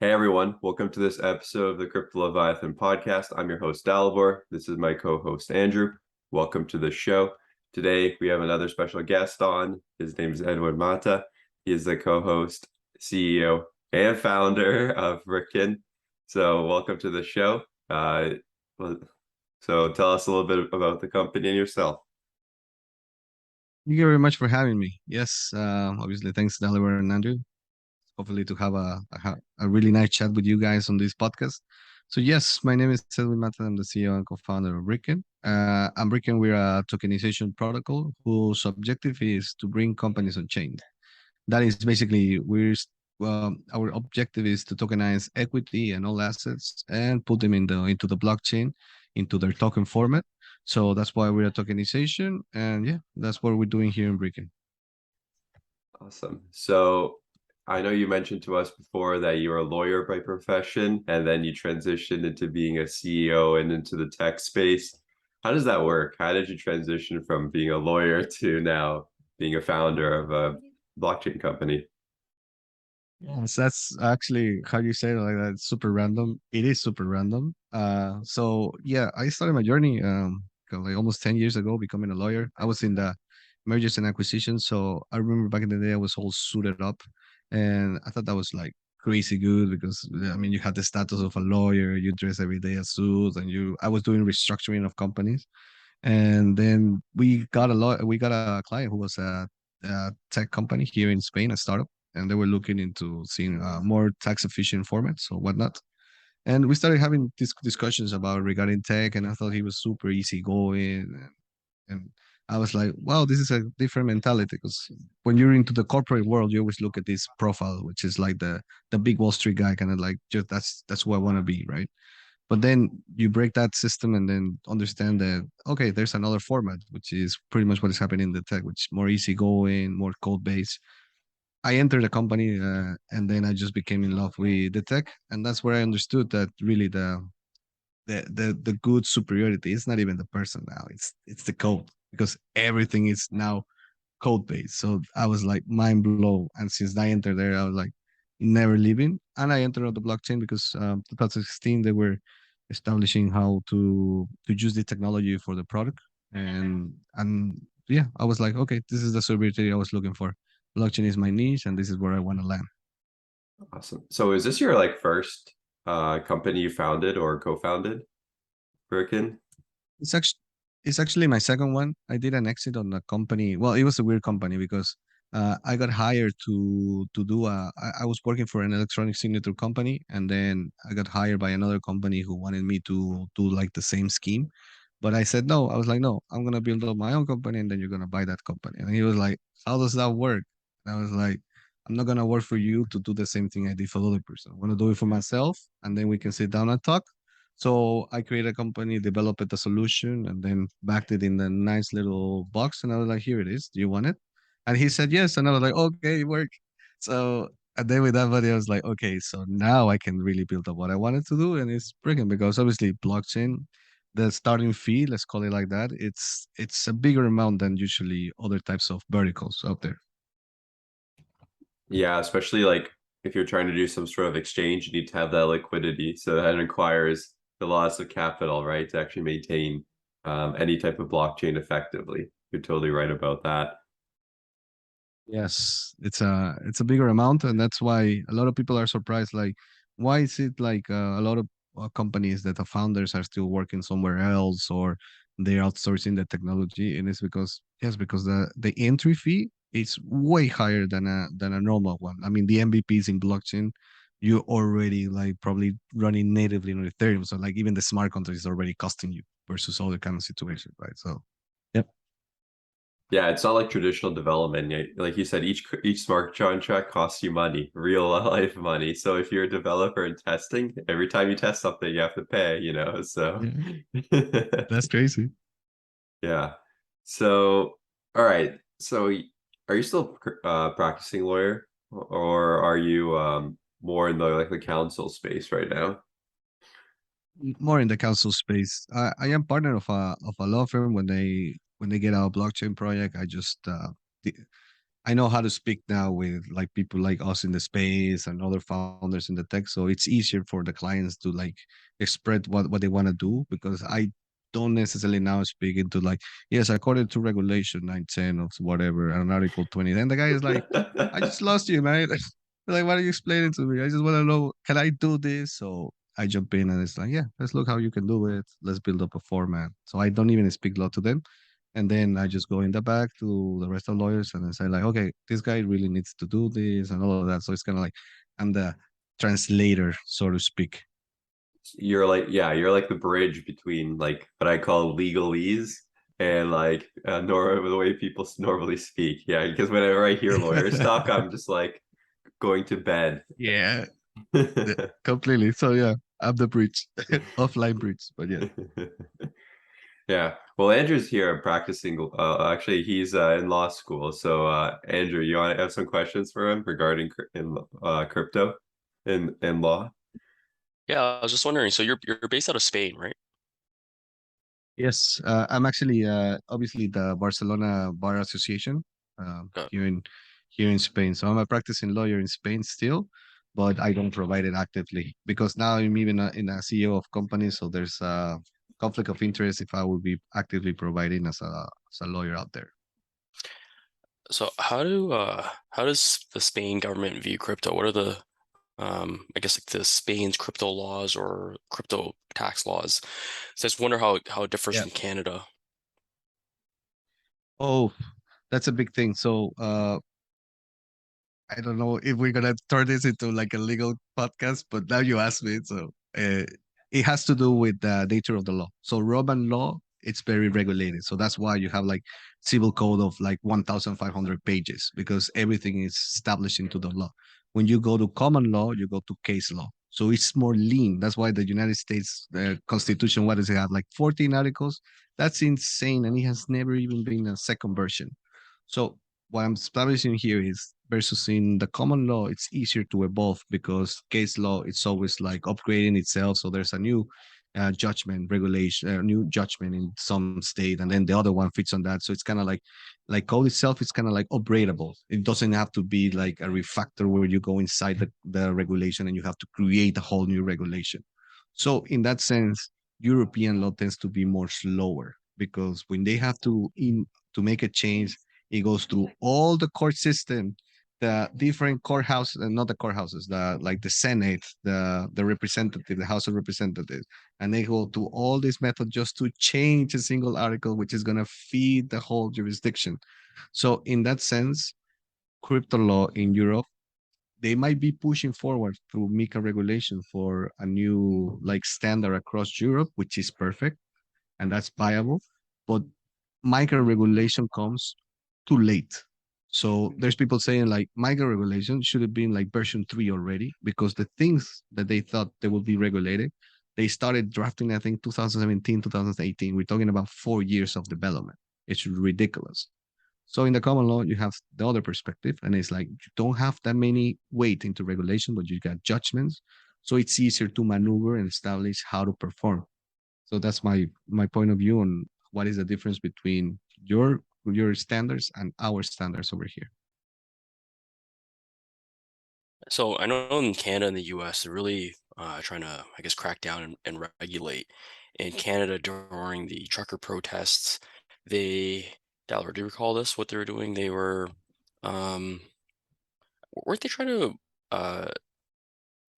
Hey everyone, welcome to this episode of the Crypto Leviathan podcast. I'm your host Dalibor. This is my co-host Andrew. Welcome to the show. Today we have another special guest on. His name is Edwin Mata. He is the co-host, CEO, and founder of Brickken. So welcome to the show. So tell us a little bit about the company and yourself. Thank you very much for having me. Yes, obviously, thanks, Delaware and Andrew. Hopefully, to have a really nice chat with you guys on this podcast. So, yes, my name is Edwin Mata. I'm the CEO and co-founder of Brickken. And Brickken, we're a tokenization protocol whose objective is to bring companies on chain. That is basically our objective is to tokenize equity and all assets and put them into the blockchain, into their token format. So that's why we're a tokenization, and yeah, that's what we're doing here in Bricken. Awesome. So I know you mentioned to us before that you are a lawyer by profession and then you transitioned into being a CEO and into the tech space. How does that work? How did you transition from being a lawyer to now being a founder of a blockchain company? Yes, that's actually how you say it like that. It's super random. It is super random. So yeah, I started my journey like almost 10 years ago becoming a lawyer. I was in the mergers and acquisitions. So I remember back in the day I was all suited up and I thought that was like crazy good because I mean you had the status of a lawyer, you dress every day as suit and you I was doing restructuring of companies. And then we got a client who was a tech company here in Spain, a startup, and they were looking into seeing more tax efficient formats or whatnot. And we started having these discussions about regarding tech, and I thought he was super easygoing, and I was like, wow, this is a different mentality because when you're into the corporate world, you always look at this profile, which is like the big Wall Street guy, kind of like just that's who I want to be, right? But then you break that system and then understand that okay, there's another format, which is pretty much what is happening in the tech, which is more easygoing, more code based. I entered the company and then I just became in love with the tech, and that's where I understood that really the good superiority is not even the person now; it's the code because everything is now code base. So I was like mind blown. And since I entered there, I was like never leaving. And I entered on the blockchain because 2016 they were establishing how to use the technology for the product. And yeah, I was like, okay, this is the stability I was looking for. Blockchain is my niche, and this is where I want to land. Awesome. So is this your like first company you founded or co-founded, Brickken? It's actually it's actually my second one. I did an exit on a company. Well, it was a weird company because I got hired to do I was working for an electronic signature company, and then I got hired by another company who wanted me to do like the same scheme. But I said no. I was like, no, I'm gonna build up my own company, and then you're gonna buy that company. And he was like, how does that work? And I was like, I'm not gonna work for you to do the same thing I did for the other person. I want to do it for myself, and then we can sit down and talk. So I created a company, developed a solution, and then backed it in a nice little box. And I was like, here it is. Do you want it? And he said yes. And I was like, okay, it worked. So and then with that buddy, I was like, okay, so now I can really build up what I wanted to do. And it's brilliant because obviously blockchain, the starting fee, let's call it like that, it's a bigger amount than usually other types of verticals out there. Yeah, especially like if you're trying to do some sort of exchange, you need to have that liquidity. So that requires the lots of capital, right, to actually maintain any type of blockchain effectively. You're totally right about that. Yes, it's a bigger amount, and that's why a lot of people are surprised. Like, why is it like a lot of companies that the founders are still working somewhere else or they're outsourcing the technology? And it's because yes, because the entry fee is way higher than a normal one. I mean, the MVPs in blockchain, you already like probably running natively on Ethereum, so like even the smart contract is already costing you versus other kind of situation, right? So. Yep. Yeah, it's not like traditional development. Like you said, each smart contract costs you money, real life money. So if you're a developer and testing, every time you test something, you have to pay, you know. So Yeah, that's crazy. yeah. So all right. So are you still practicing lawyer or are you more in the like the counsel space right now? More in the council space. I am partner of a law firm. When they get our blockchain project, I just I know how to speak now with like people like us in the space and other founders in the tech. So it's easier for the clients to like express what they want to do because I don't necessarily now speak into like, yes, according to regulation 910 of whatever, and Article 20. Then the guy is like, I just lost you, man. Like, what are you explaining to me? I just want to know, can I do this? So I jump in and it's like, yeah, let's look how you can do it. Let's build up a format. So I don't even speak law to them. And then I just go in the back to the rest of the lawyers and I say like, okay, this guy really needs to do this and all of that. So it's kind of like I'm the translator, so to speak. You're like, yeah, you're like the bridge between like what I call legalese and like the way people normally speak. Yeah, because whenever I hear lawyers talk, I'm just like going to bed. Yeah, completely. So yeah, I'm the bridge, offline bridge. But yeah. Yeah. Well, Andrew's here practicing. Actually, he's in law school. So, Andrew, you want to have some questions for him regarding crypto in law? Yeah, I was just wondering. So you're based out of Spain, right? Yes, I'm actually obviously the Barcelona Bar Association Got here in Spain. So I'm a practicing lawyer in Spain still, but I don't provide it actively because now I'm even in a CEO of company. So there's a conflict of interest if I would be actively providing as a lawyer out there. So how does the Spain government view crypto? What are the I guess like the Spain's crypto laws or crypto tax laws? So I just wonder how it differs Yeah. from Canada. Oh, that's a big thing. So I don't know if we're gonna turn this into like a legal podcast, but now you asked me, so it has to do with the nature of the law. So Roman law, it's very regulated, so that's why you have like civil code of like 1,500 pages because everything is established into the law. When you go to common law, you go to case law, so it's more lean. That's why the United States Constitution, what does it have? Like 14 articles. That's insane, and it has never even been a second version. So what I'm establishing here is versus in the common law, it's easier to evolve because case law it's always like upgrading itself. So there's a new judgment regulation, new judgment in some state, and then the other one fits on that. So it's kind of like code itself is kind of like upgradable. It doesn't have to be like a refactor where you go inside the regulation and you have to create a whole new regulation. So in that sense, European law tends to be more slower because when they have to make a change, it goes through all the court system, the different courthouses, not the courthouses, the like the Senate, the representative, the House of Representatives, and they go through all this method just to change a single article, which is gonna feed the whole jurisdiction. So in that sense, crypto law in Europe, they might be pushing forward through MiCA regulation for a new like standard across Europe, which is perfect and that's viable. But micro regulation comes too late. So there's people saying like micro regulation should have been like version 3 already because the things that they thought they would be regulated, they started drafting, I think 2017, 2018. We're talking about 4 years of development. It's ridiculous. So in the common law, you have the other perspective, and it's like you don't have that many weight into regulation, but you got judgments. So it's easier to maneuver and establish how to perform. So that's my point of view on what is the difference between your standards and our standards over here. So I know in Canada and the US, they're really trying to, I guess, crack down and regulate. In Canada during the trucker protests, they, Dallar, do you recall this? What they were doing? They were, um, weren't they uh,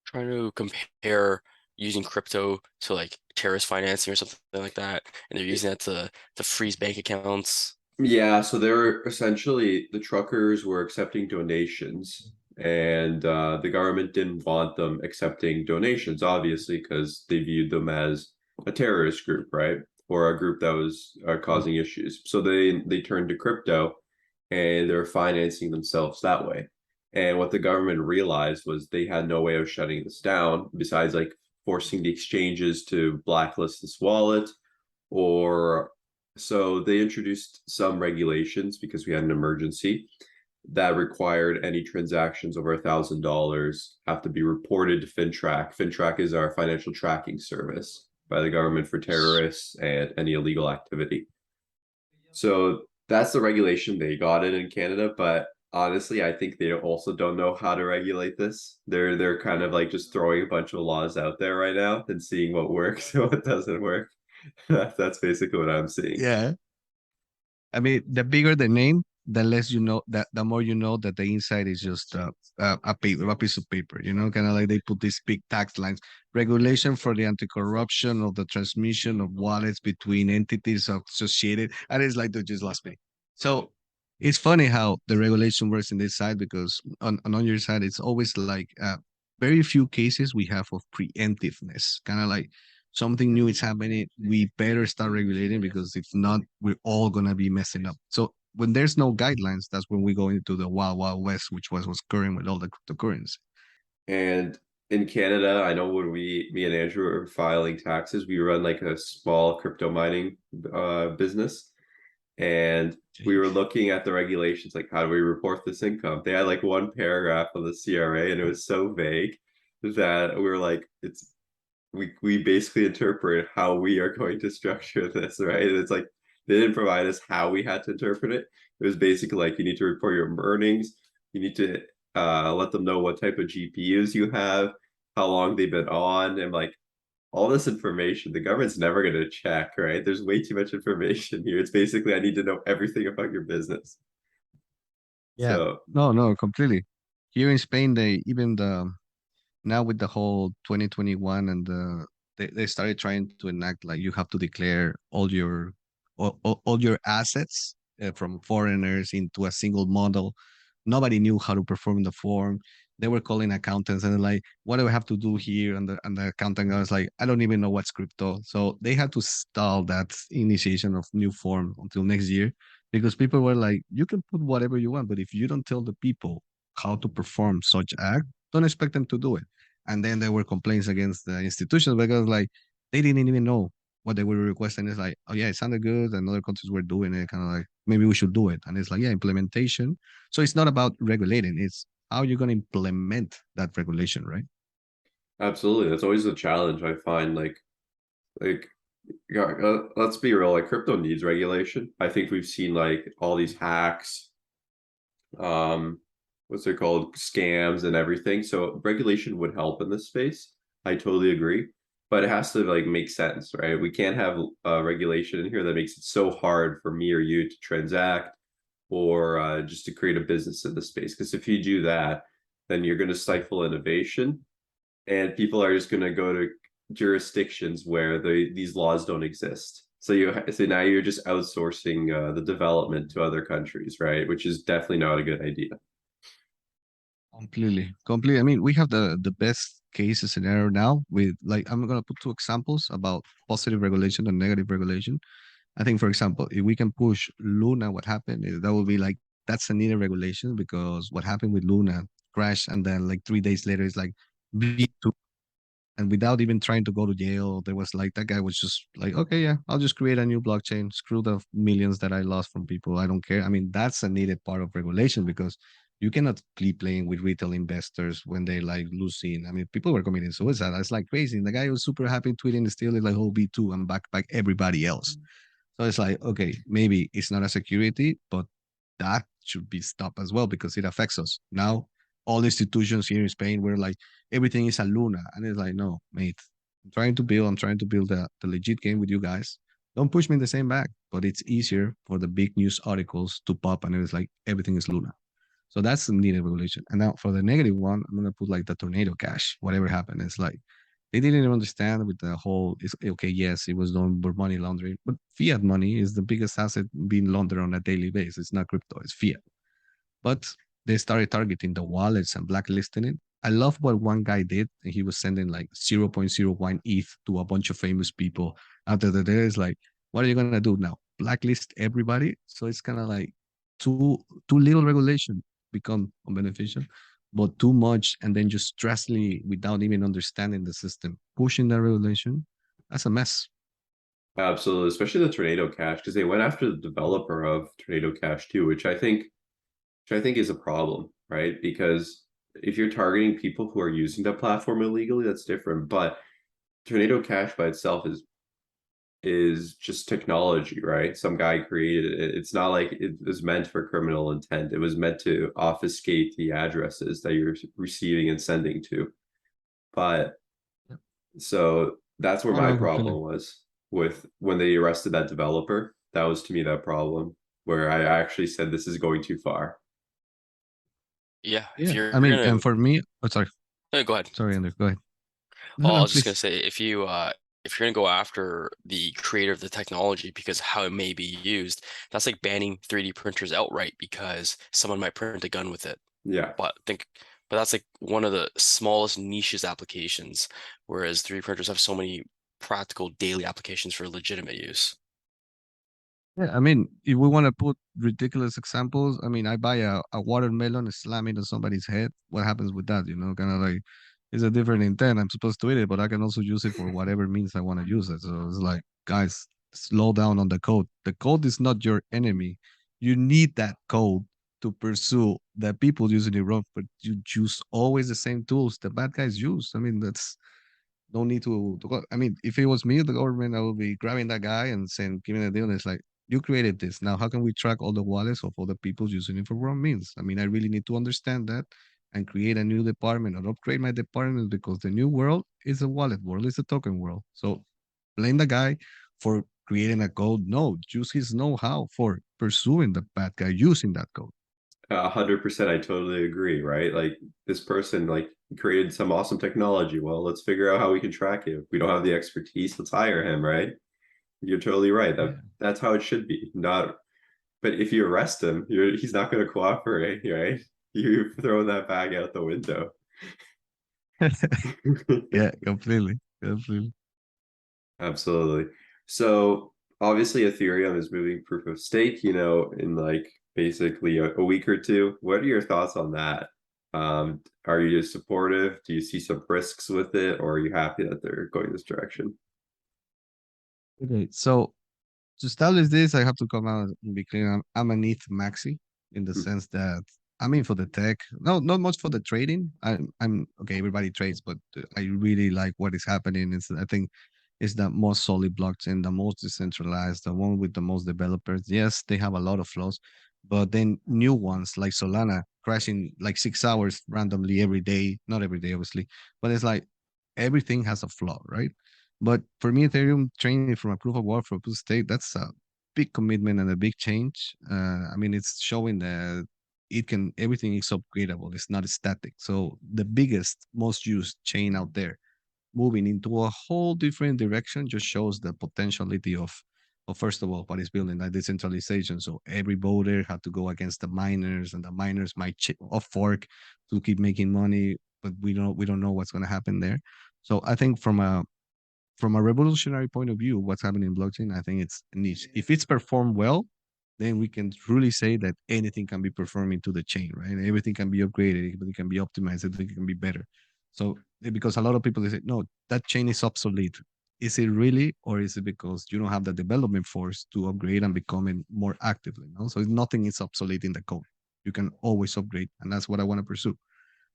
trying to compare using crypto to like terrorist financing or something like that, and they're using that to freeze bank accounts? Yeah, so they were essentially the truckers were accepting donations, and the government didn't want them accepting donations, obviously, because they viewed them as a terrorist group, right? Or a group that was causing issues. So they turned to crypto, and they're financing themselves that way. And what the government realized was they had no way of shutting this down besides like forcing the exchanges to blacklist this wallet or so they introduced some regulations because we had an emergency that required any transactions over $1,000 have to be reported to FinTrack. FinTrack is our financial tracking service by the government for terrorists and any illegal activity. So that's the regulation they got in Canada, but Honestly, I think they also don't know how to regulate this. They're kind of like just throwing a bunch of laws out there right now and seeing what works and what doesn't work. That's basically what I'm seeing. Yeah. I mean, the bigger the name, the less you know, that the more you know that the inside is just a paper, a piece of paper. You know, kind of like they put these big tax lines, regulation for the anti-corruption of the transmission of wallets between entities associated, and it's like they just lost me. So it's funny how the regulation works in this side because on your side, it's always like very few cases we have of preemptiveness, kind of like something new is happening, we better start regulating because if not, we're all gonna be messing up. So when there's no guidelines, that's when we go into the wild, wild west, which was current with all the cryptocurrency. And in Canada, I know when me and Andrew are filing taxes, we run like a small crypto mining business, and we were looking at the regulations, like how do we report this income? They had like one paragraph on the CRA, and it was so vague that we were like, it's we basically interpret how we are going to structure this, right? And it's like they didn't provide us how we had to interpret it. It was basically like you need to report your earnings, you need to let them know what type of GPUs you have, how long they've been on, and like all this information the government's never going to check, right? There's way too much information here. It's basically I need to know everything about your business. Yeah. So No, no, completely. Here in Spain, they even the now with the whole 2021 and they started trying to enact like you have to declare all your assets from foreigners into a single model. Nobody knew how to perform the form. They were calling accountants and they're like, what do I have to do here? And the accountant was like, I don't even know what's crypto. So they had to stall that initiation of new form until next year because people were like, you can put whatever you want, but if you don't tell the people how to perform such act, don't expect them to do it. And then there were complaints against the institutions because like they didn't even know what they were requesting. It's like, oh yeah, it sounded good, and other countries were doing it, kind of like maybe we should do it. And it's like, yeah, implementation. So it's not about regulating; it's how you're going to implement that regulation, right? absolutely, that's always a challenge I find. Like yeah, let's be real, like crypto needs regulation. I think we've seen like all these hacks, um, what's it called, scams and everything. So regulation would help in this space. I totally agree, but it has to like make sense, right? We can't have regulation in here that makes it so hard for me or you to transact or just to create a business in the space. Because if you do that, then you're going to stifle innovation, and people are just going to go to jurisdictions where these laws don't exist. So now you're just outsourcing the development to other countries, right? Which is definitely not a good idea. Completely, completely. I mean, we have the best case scenario now with like I'm gonna put two examples about positive regulation and negative regulation. I think, for example, if we can push Luna, what happened is that will be like that's a needed regulation because what happened with Luna crashed, and then like 3 days later, it's like B2, and without even trying to go to jail, there was like that guy was just like, okay, yeah, I'll just create a new blockchain. Screw the millions that I lost from people. I don't care. I mean, that's a needed part of regulation because you cannot keep playing with retail investors when they like losing. I mean, people were committing suicide. It's like crazy. And the guy was super happy tweeting still like, oh, B2, I'm back like everybody else. So it's like, okay, maybe it's not a security, but that should be stopped as well because it affects us. Now, all institutions here in Spain were like, everything is a Luna. And it's like, no, mate, I'm trying to build the legit game with you guys. Don't push me in the same bag. But it's easier for the big news articles to pop and it's like, everything is Luna. So that's the needed regulation. And now for the negative one, I'm gonna put like the tornado cash, whatever happened. It's like they didn't even understand with the whole it's okay, yes, it was done for money laundering, but fiat money is the biggest asset being laundered on a daily basis. It's not crypto, it's fiat. But they started targeting the wallets and blacklisting it. I love what one guy did. He was sending like 0.01 ETH to a bunch of famous people. After the day, it's like, what are you gonna do now? Blacklist everybody? So it's kind of like too too little regulation become beneficial, but too much and then just stressly without even understanding the system, pushing that regulation. That's a mess. Absolutely, especially the Tornado Cash, because they went after the developer of Tornado Cash too, which I think is a problem, right? Because if you're targeting people who are using the platform illegally, that's different. But Tornado Cash by itself is is just technology, right? Some guy created it. It's not like it was meant for criminal intent. It was meant to obfuscate the addresses that you're receiving and sending to. But Yep. so that's where Oh my no, completely. problem was with when they arrested that developer. That was to me that problem where I actually said this is going too far. Yeah, if Yeah, you're I mean, gonna and for me, oh, sorry, go ahead. sorry, Andrew, go ahead. No, Oh, I no, was just gonna please. say if you're gonna go after the creator of the technology because how it may be used, that's like banning 3D printers outright because someone might print a gun with it. Yeah. But think but that's like one of the smallest niches applications, whereas 3D printers have so many practical daily applications for legitimate use. Yeah, I mean, if we want to put ridiculous examples, I mean, I buy a watermelon, slam it on somebody's head. What happens with that? You know, kind of like it's a different intent. I'm supposed to eat it, but I can also use it for whatever means I want to use it. So it's like, guys, slow down on the code. The code is not your enemy. You need that code to pursue the people using it wrong, but you use always the same tools the bad guys use. I mean, that's no need to go. I mean, if it was me, the government, I would be grabbing that guy and saying, giving a deal. And it's like, you created this. Now, how can we track all the wallets of all the people using it for wrong means? I mean, I really need to understand that and create a new department or upgrade my department because the new world is a wallet world, it's a token world. So blame the guy for creating a code. No, use his know-how for pursuing the bad guy using that code. 100%, I totally agree, right? Like this person like created some awesome technology. Well, let's figure out how we can track it. If we don't have the expertise, let's hire him, right? You're totally right. Yeah. That's how it should be. Not but if you arrest him, he's not going to cooperate, right? You throw that bag out the window. Yeah, completely. Completely. Absolutely. So obviously Ethereum is moving proof of stake, in like basically a week or two. What are your thoughts on that? Are you supportive? Do you see some risks with it, or are you happy that they're going this direction? Okay, so to establish this, I have to come out and be clear. I'm an ETH maxi in the sense that I'm in for the tech. No, not much for the trading. I'm okay. Everybody trades, but I really like what is happening. I think it's the most solid blockchain, the most decentralized, the one with the most developers. Yes, they have a lot of flaws, but then new ones like Solana crashing like 6 hours randomly every day. Not every day, obviously, but it's like everything has a flaw, right? But for me, Ethereum training from a proof of work for a proof of stake, that's a big commitment and a big change. I mean, it's showing that everything is upgradable. It's not static. So the biggest, most used chain out there, moving into a whole different direction, just shows the potentiality of first of all, what is building that decentralization. So every voter had to go against the miners, and the miners might off fork to keep making money, but we don't know what's going to happen there. So I think from a revolutionary point of view, what's happening in blockchain, I think it's niche. If it's performed well, then we can truly say that anything can be performed into the chain, right? Everything can be upgraded, everything can be optimized, everything can be better. So because a lot of people they say, no, that chain is obsolete. Is it really, or is it because you don't have the development force to upgrade and becoming more actively? No, so nothing is obsolete in the code. You can always upgrade, and that's what I want to pursue.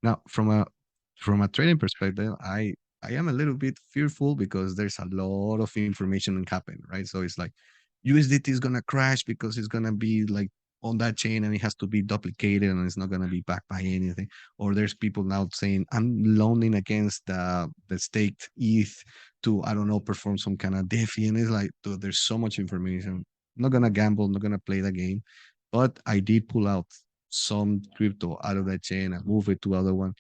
Now, from a trading perspective, I am a little bit fearful because there's a lot of information happen, right? So it's like USDT is gonna crash because it's gonna be like on that chain and it has to be duplicated and it's not gonna be backed by anything. Or there's people now saying I'm loaning against the staked ETH to I don't know perform some kind of DeFi, and it's like dude, there's so much information. I'm not gonna gamble, not gonna play the game, but I did pull out some crypto out of that chain and move it to other one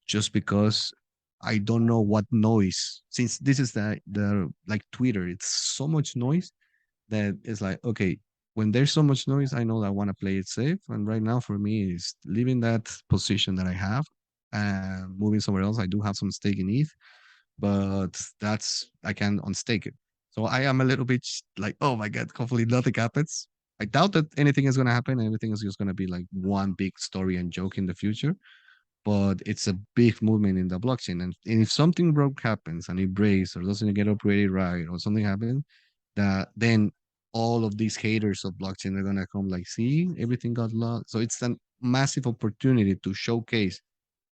just because I don't know what noise. Since this is the like Twitter, it's so much noise that it's like okay, when there's so much noise, I know that I want to play it safe. And right now, for me, is leaving that position that I have and moving somewhere else. I do have some stake in ETH, but that's I can unstake it. So I am a little bit like, oh my god, hopefully nothing happens. I doubt that anything is gonna happen. Everything is just gonna be like one big story and joke in the future. But it's a big movement in the blockchain, and if something broke happens and it breaks or doesn't get operated right or something happens, that then all of these haters of blockchain are gonna come like, see, everything got lost. So it's a massive opportunity to showcase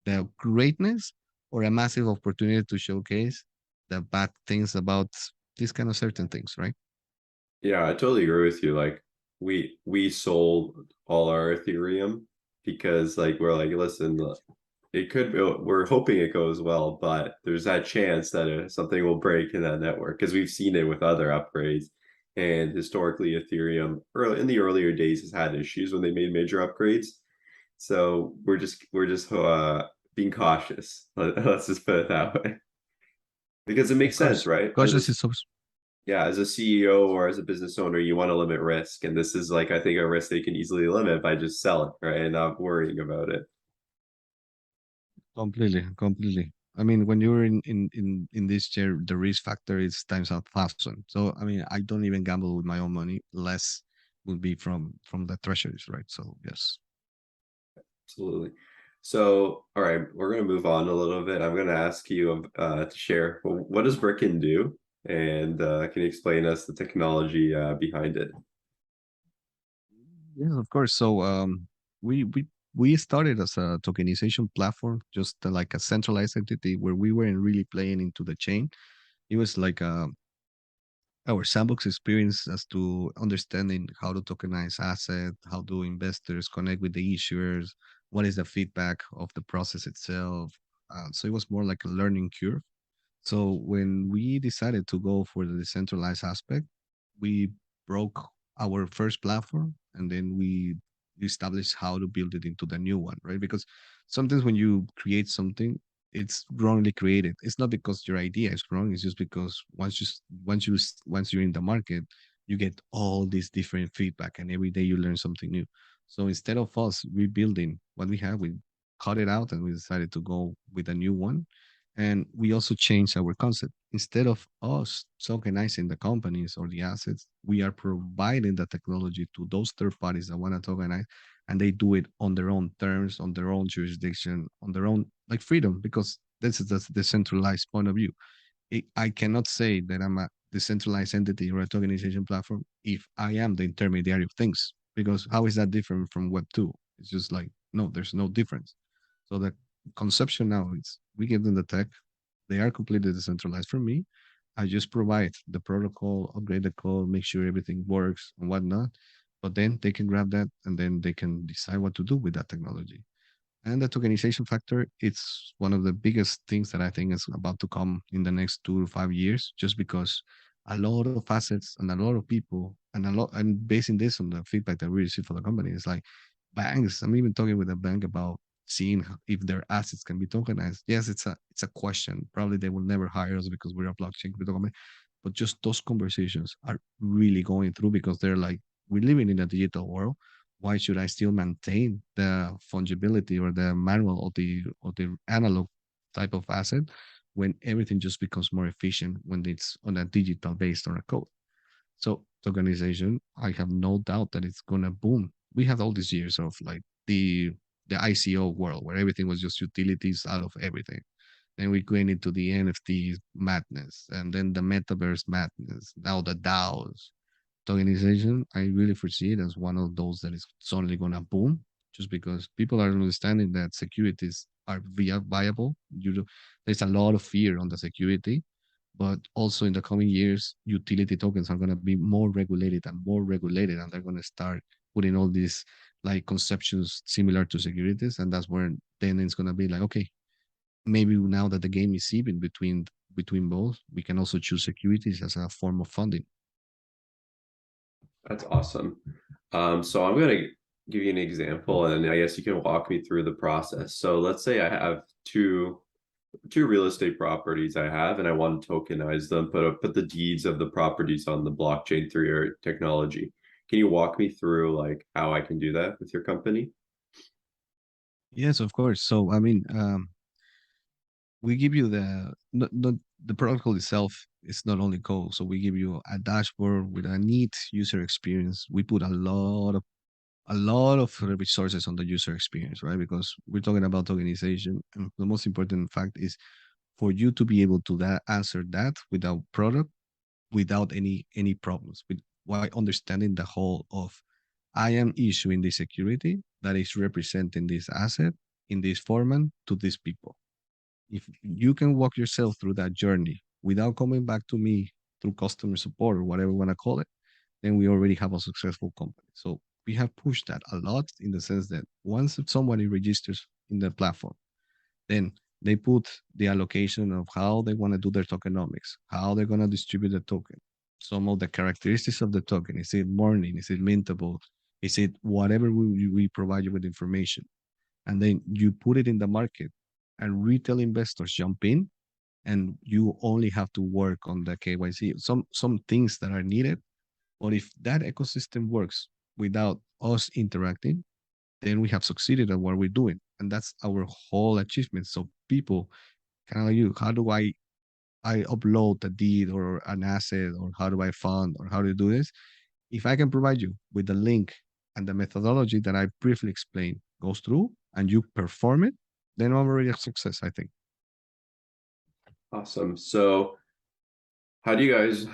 the greatness or a massive opportunity to showcase the bad things about these kind of certain things, right? Yeah, I totally agree with you. Like we sold all our Ethereum because like we're like, listen, it could we're hoping it goes well, but there's that chance that something will break in that network because we've seen it with other upgrades. And historically, Ethereum early in the earlier days has had issues when they made major upgrades. So we're just being cautious. Let's just put it that way. Because it Of makes sense, course, right? cautious is so. Yeah, as a CEO or as a business owner, you want to limit risk. And this is like I think a risk they can easily limit by just selling, right? And not worrying about it. Completely, completely. I mean, when you're in this chair, the risk factor is times 1,000. So I mean, I don't even gamble with my own money. Less would be from the treasuries, right? So yes. Absolutely. So, all right, we're going to move on a little bit. I'm going to ask you to share what does Brickken do, and can you explain us the technology behind it? Yes, of course. So we we we started as a tokenization platform, just like a centralized entity where we weren't really playing into the chain. It was like our sandbox experience as to understanding how to tokenize asset, how do investors connect with the issuers, what is the feedback of the process itself. So it was more like a learning curve. So when we decided to go for the decentralized aspect, we broke our first platform and then we established how to build it into the new one, right? Because sometimes when you create something, it's wrongly created. It's not because your idea is wrong. It's just because once you're in the market, you get all these different feedback, and every day you learn something new. So instead of us rebuilding what we have, we cut it out and we decided to go with a new one, and we also changed our concept. Instead of us tokenizing the companies or the assets, we are providing the technology to those third parties that want to tokenize, and they do it on their own terms, on their own jurisdiction, on their own like freedom, because this is the decentralized point of view. I cannot say that I'm a decentralized entity or a tokenization platform if I am the intermediary of things, because how is that different from Web 2? It's just like, no, there's no difference. So the conception now is we give them the tech, they are completely decentralized from me. I just provide the protocol, upgrade the code, make sure everything works and whatnot. But then they can grab that and then they can decide what to do with that technology. And the tokenization factor, it's one of the biggest things that I think is about to come in the next 2 to 5 years, just because a lot of assets and a lot of people and basing this on the feedback that we receive for the company, is like banks. I'm even talking with a bank about seeing if their assets can be tokenized. Yes, it's a question. Probably they will never hire us because we're a blockchain crypto company, but just those conversations are really going through because they're like, we're living in a digital world. Why should I still maintain the fungibility or the manual or the analog type of asset when everything just becomes more efficient when it's on a digital based on a code? So tokenization, I have no doubt that it's gonna boom. We had all these years of like the ICO world where everything was just utilities out of everything. Then we went into the NFT madness, and then the metaverse madness. Now the DAOs, tokenization, I really foresee it as one of those that is suddenly going to boom, just because people are understanding that securities are viable. There's a lot of fear on the security, but also in the coming years, utility tokens are going to be more regulated, and they're going to start putting all these like conceptions similar to securities, and that's where then it's going to be like, okay, maybe now that the game is even between both, we can also choose securities as a form of funding. That's awesome. So I'm going to give you an example, and I guess you can walk me through the process. So let's say I have two real estate properties I have, and I want to tokenize them, put the deeds of the properties on the blockchain through your technology. Can you walk me through like how I can do that with your company? Yes, of course. So, I mean, we give you the protocol itself is not only code. So we give you a dashboard with a neat user experience. We put a lot of resources on the user experience, right? Because we're talking about tokenization, and the most important fact is for you to be able to answer that without product, without any problems, with while understanding the whole of I am issuing the security that is representing this asset in this format to these people. If you can walk yourself through that journey without coming back to me through customer support or whatever you want to call it, then we already have a successful company. So we have pushed that a lot in the sense that once somebody registers in the platform, then they put the allocation of how they want to do their tokenomics, how they're going to distribute the token, some of the characteristics of the token. Is it morning? Is it mintable? Is it whatever we provide you with information? And then you put it in the market and retail investors jump in and you only have to work on the KYC, some things that are needed. But if that ecosystem works without us interacting, then we have succeeded at what we're doing. And that's our whole achievement. So people kind of like you, how do I upload a deed or an asset, or how do I fund, or how do you do this? If I can provide you with the link and the methodology that I briefly explained goes through and you perform it, then I'm already a success, I think. Awesome. So how's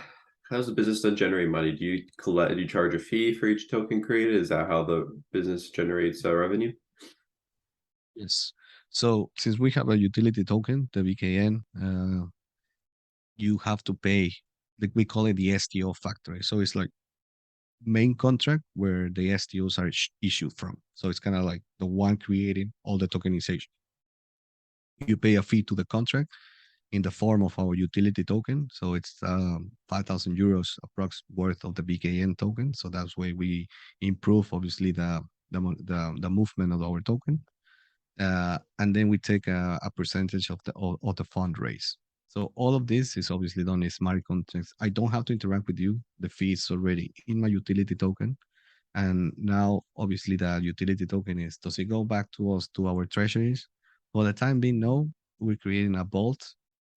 the business done generate money? Do you charge a fee for each token created? Is that how the business generates revenue? Yes. So since we have a utility token, the BKN, you have to pay, like we call it the STO factory. So it's like main contract where the STOs are issued from. So it's kind of like the one creating all the tokenization. You pay a fee to the contract in the form of our utility token. So it's 5,000 euros approx worth of the BKN token. So that's why we improve obviously the movement of our token. And then we take a percentage of the fundraise. So all of this is obviously done in smart contracts. I don't have to interact with you. The fee is already in my utility token. And now, obviously, the utility token is, does it go back to us, to our treasuries? For the time being, no, we're creating a vault.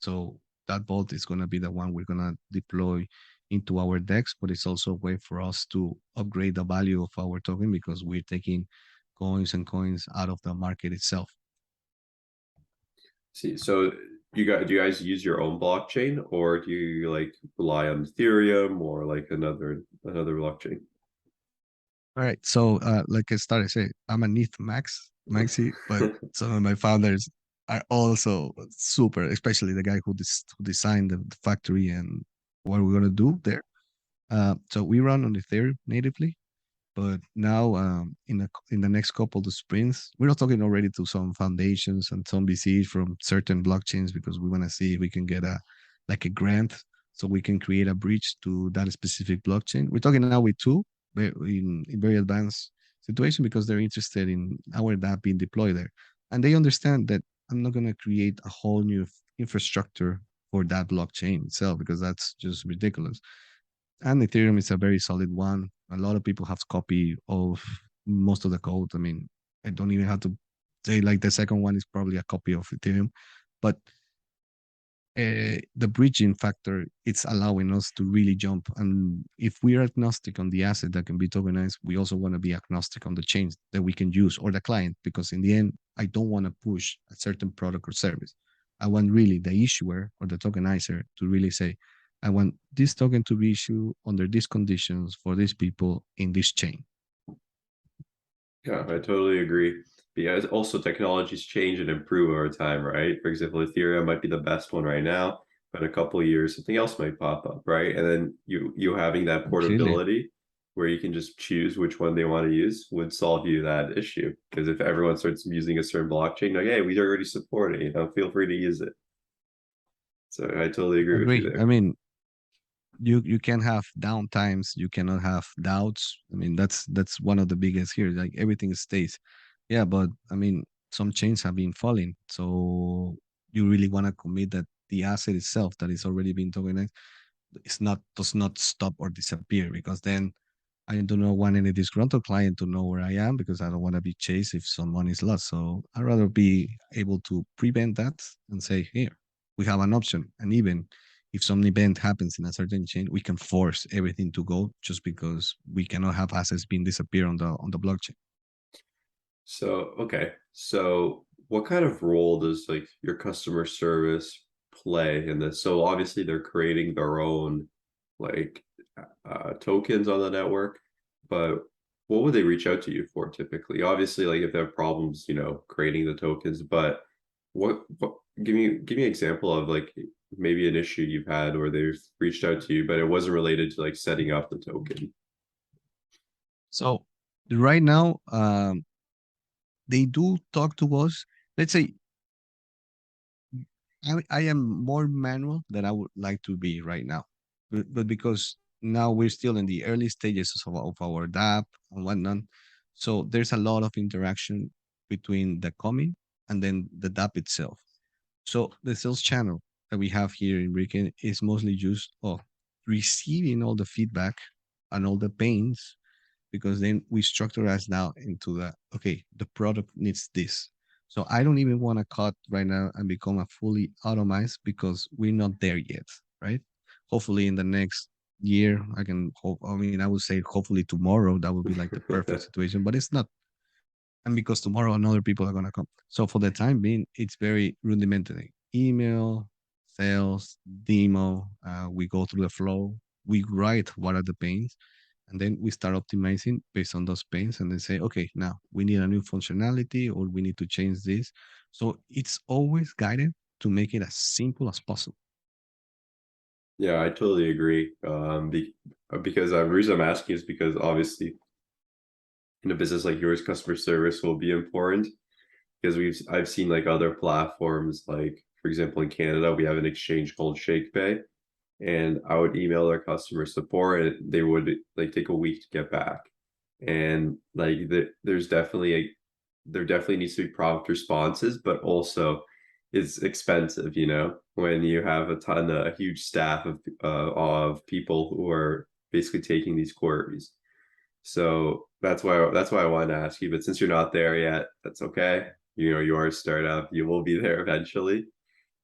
So that vault is going to be the one we're going to deploy into our DEX, but it's also a way for us to upgrade the value of our token because we're taking coins and coins out of the market itself. See, so do you guys use your own blockchain, or do you like rely on Ethereum or like another blockchain? All right. So, like I started saying, I'm an ETH maxi, but some of my founders are also super, especially the guy who designed the factory and what we're gonna do there. So we run on Ethereum natively, but now in the next couple of sprints, we're not talking already to some foundations and some VCs from certain blockchains because we want to see if we can get a grant so we can create a bridge to that specific blockchain. We're talking now with two in very advanced situation because they're interested in our DApp being deployed there, and they understand that I'm not going to create a whole new infrastructure for that blockchain itself because that's just ridiculous. And Ethereum is a very solid one. A lot of people have copy of most of the code. I mean, I don't even have to say like the second one is probably a copy of Ethereum, but the bridging factor it's allowing us to really jump. And if we're agnostic on the asset that can be tokenized, we also want to be agnostic on the chains that we can use or the client, because in the end, I don't want to push a certain product or service. I want really the issuer or the tokenizer to really say, I want this token to be issued under these conditions for these people in this chain. Yeah, I totally agree. Because also technologies change and improve over time, right? For example, Ethereum might be the best one right now, but in a couple of years something else might pop up, right? And then you having that Completely. portability where you can just choose which one they want to use would solve you that issue. Because if everyone starts using a certain blockchain, like, hey, we already support it, feel free to use it. So I totally agree with you Agree. I there. mean, you can have downtimes, you cannot have doubts. I mean, that's one of the biggest here. Like everything stays. Yeah, but I mean, some chains have been falling. So you really want to commit that the asset itself that is already being tokenized does not stop or disappear, because then I do not want any disgruntled client to know where I am because I don't want to be chased if someone is lost. So I'd rather be able to prevent that and say, here, we have an option. And even if some event happens in a certain chain, we can force everything to go just because we cannot have assets being disappear on the blockchain. So, okay. So what kind of role does like your customer service play in this? So obviously they're creating their own like tokens on the network, but what would they reach out to you for typically? Obviously, like if they have problems, creating the tokens, but what give me an example of like maybe an issue you've had where they've reached out to you, but it wasn't related to like setting up the token. So right now, they do talk to us. Let's say I am more manual than I would like to be right now, but because now we're still in the early stages of our DApp and whatnot, so there's a lot of interaction between the coming and then the DApp itself. So the sales channel that we have here in Brickken is mostly used of receiving all the feedback and all the pains, because then we structure now into the okay, the product needs this. So I don't even want to cut right now and become a fully automized because we're not there yet, right? Hopefully in the next year I can hope, I mean, I would say hopefully tomorrow that would be like the perfect situation, but it's not. And because tomorrow another people are gonna come. So for the time being, it's very rudimentary. Email, sales, demo. We go through the flow. We write what are the pains, and then we start optimizing based on those pains. And then say, okay, now we need a new functionality, or we need to change this. So it's always guided to make it as simple as possible. Yeah, I totally agree. Because the reason I'm asking is because obviously in a business like yours, customer service will be important because I've seen like other platforms, like for example in Canada we have an exchange called ShakePay, and I would email their customer support and they would like take a week to get back. And like there definitely needs to be prompt responses, but also it's expensive, when you have a huge staff of people who are basically taking these queries. So that's why I wanted to ask you. But since you're not there yet, that's okay. You are a startup. You will be there eventually.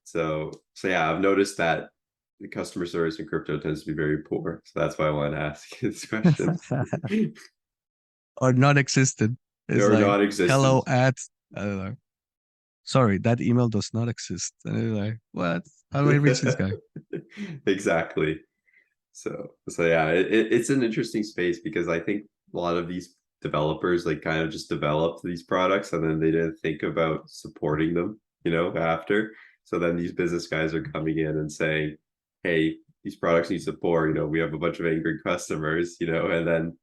So yeah, I've noticed that the customer service in crypto tends to be very poor. So that's why I wanted to ask you this question. Or not existent. It's Or like non-existent. hello at, I don't know. Sorry, that email does not exist. And it's like, what? How do I reach this guy? Exactly. So yeah, it's an interesting space because I think a lot of these developers like kind of just developed these products and then they didn't think about supporting them, after. So then these business guys are coming in and saying, "Hey, these products need support. We have a bunch of angry customers, and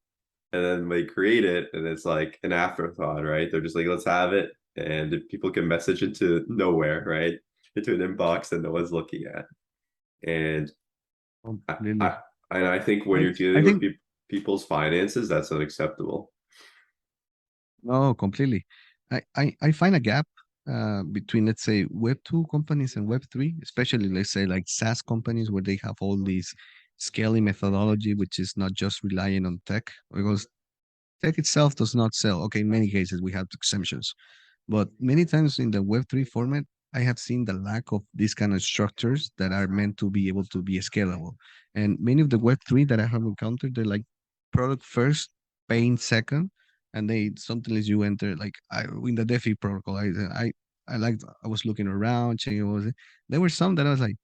then they create it and it's like an afterthought, right? They're just like, let's have it, and if people can message into nowhere, right? Into an inbox that no one's looking at, and I, I Completely. and I think when I you're I dealing with think people's finances, that's unacceptable. no, completely. I find a gap between, let's say, Web 2 companies and Web 3, especially let's say like SaaS companies where they have all these scaling methodology, which is not just relying on tech, because tech itself does not sell. Okay, in many cases we have exemptions, but many times in the Web 3 format, I have seen the lack of these kind of structures that are meant to be able to be scalable. And many of the Web 3 that I have encountered, they're like product first, paying second, and they sometimes you enter like in the DeFi protocol. I was looking around, checking what was it. There were some that I was like,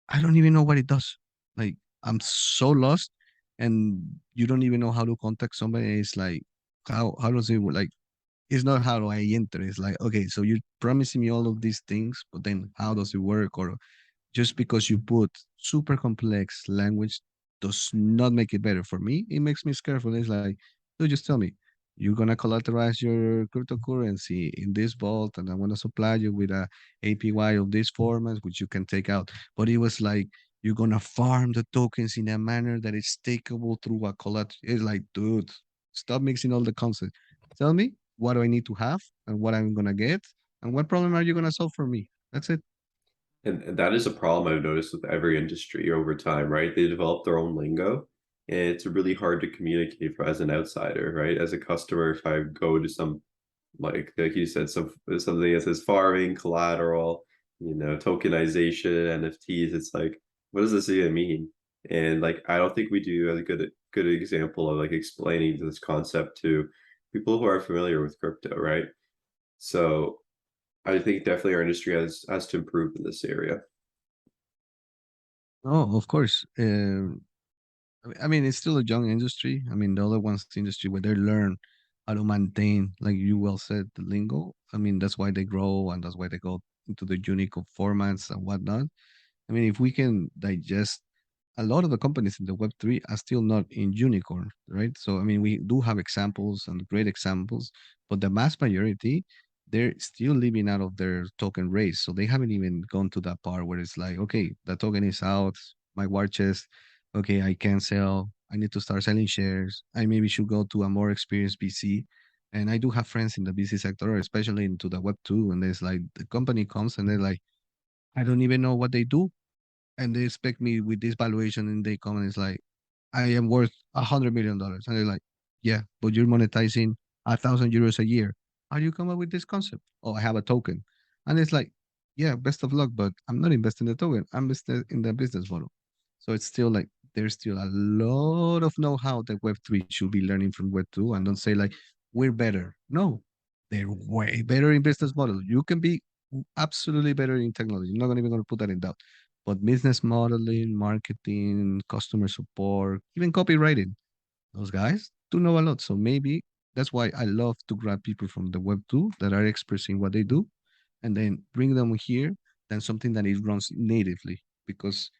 I don't even know what it does. Like I'm so lost, and you don't even know how to contact somebody. It's like how does it work? Like it's not how do I enter. It's like, okay, so you're promising me all of these things, but then how does it work? Or just because you put super complex language does not make it better. For me, it makes me scared. It's like, so just tell me, you're gonna collateralize your cryptocurrency in this vault, and I want to supply you with a APY of this format, which you can take out. But it was like you're gonna farm the tokens in a manner that is takeable through a collateral. It's like, dude, stop mixing all the concepts. Tell me what do I need to have and what I'm gonna get, and what problem are you gonna solve for me? That's it. And that is a problem I've noticed with every industry over time, right? They develop their own lingo, and it's really hard to communicate as an outsider, right? As a customer, if I go to some like you said, something that says farming, collateral, tokenization, NFTs. It's like, what does this even mean? And like, I don't think we do a good example of like explaining this concept to people who are familiar with crypto, right? So I think definitely our industry has to improve in this area. Oh, of course. I mean, it's still a young industry. I mean, the other one's the industry where they learn how to maintain, like you well said, the lingo. I mean, that's why they grow and that's why they go into the unique of formats and whatnot. I mean, if we can digest a lot of the companies in the Web3 are still not in unicorn, right? So I mean, we do have examples and great examples, but the mass majority, they're still living out of their token race. So they haven't even gone to that part where it's like, okay, the token is out, my war chest, okay, I can sell. I need to start selling shares. I maybe should go to a more experienced VC. And I do have friends in the VC sector, especially into the Web2, and there's like the company comes and they're like, I don't even know what they do, and they expect me with this valuation, and they come and it's like, I am worth $100 million, and they're like, yeah, but you're monetizing 1,000 euros a year. How do you come up with this concept? Oh, I have a token, and it's like, yeah, best of luck, but I'm not investing in the token. I'm invested in the business model. So it's still like there's still a lot of know-how that Web3 should be learning from Web2, and don't say like we're better. No, they're way better in business model. You can be absolutely better in technology. I'm not even going to put that in doubt, but business modeling, marketing, customer support, even copywriting, those guys do know a lot. So maybe that's why I love to grab people from the Web2 that are experts in what they do and then bring them here than something that it runs natively, because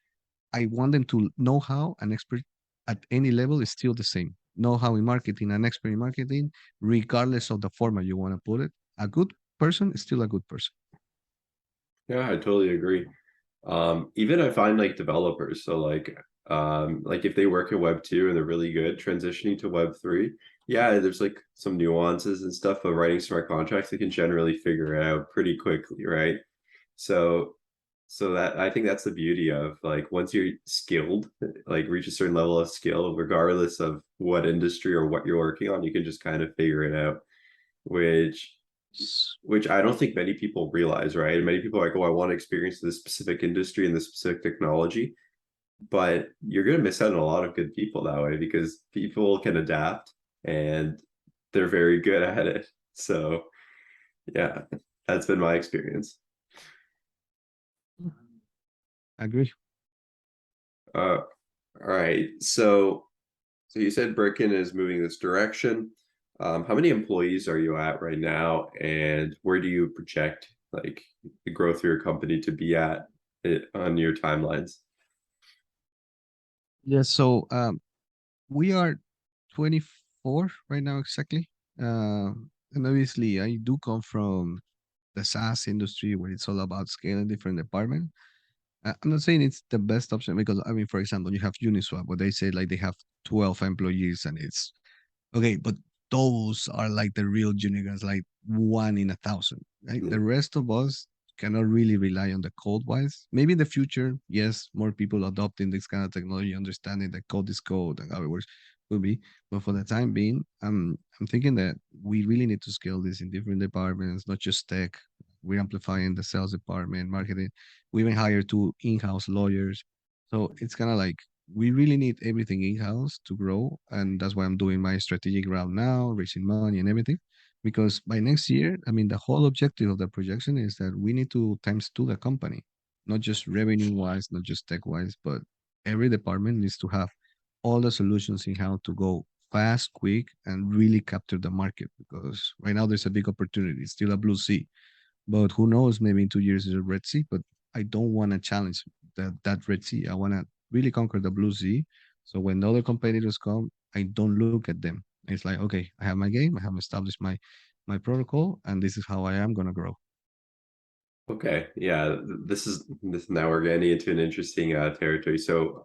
I want them to know how an expert at any level is still the same. Know how in marketing, an expert in marketing, regardless of the format you want to put it. A good person is still a good person. Yeah, I totally agree. Even I find like developers, so like if they work in Web 2 and they're really good transitioning to Web 3, yeah, there's like some nuances and stuff of writing smart contracts they can generally figure it out pretty quickly, right? So so that I think that's the beauty of like once you're skilled, like reach a certain level of skill, regardless of what industry or what you're working on, you can just kind of figure it out, which which I don't think many people realize, right? Many people are like, oh, I want to experience this specific industry and this specific technology, but you're going to miss out on a lot of good people that way because people can adapt and they're very good at it. So, yeah, that's been my experience. I agree. All right. So you said Brickken is moving this direction. How many employees are you at right now, and where do you project like the growth of your company to be at on your timelines? Yeah, so we are 24 right now exactly. And obviously, I do come from the SaaS industry where it's all about scaling different departments. I'm not saying it's the best option because, I mean, for example, you have Uniswap where they say like they have 12 employees and it's okay, but those are like the real unicorns, like one in 1,000. Right? The Mm. rest of us cannot really rely on the code wise. Maybe in the future, yes, more people adopting this kind of technology, understanding that code is code and how it works will be. But for the time being, I'm thinking that we really need to scale this in different departments, not just tech. We're amplifying the sales department, marketing. We even hired two in-house lawyers. So it's kind of like we really need everything in-house to grow, and that's why I'm doing my strategic route now, raising money and everything, because by next year, I mean, the whole objective of the projection is that we need to times two the company, not just revenue wise, not just tech wise, but every department needs to have all the solutions in how to go fast, quick, and really capture the market, because right now there's a big opportunity. It's still a blue sea, but who knows? Maybe in 2 years is a Red Sea. But I don't want to challenge that Red Sea. I want to really conquer the Blue Sea. So when the other competitors come, I don't look at them. It's like, okay, I have my game. I have established my protocol, and this is how I am gonna grow. Okay, yeah, this now we're getting into an interesting territory. So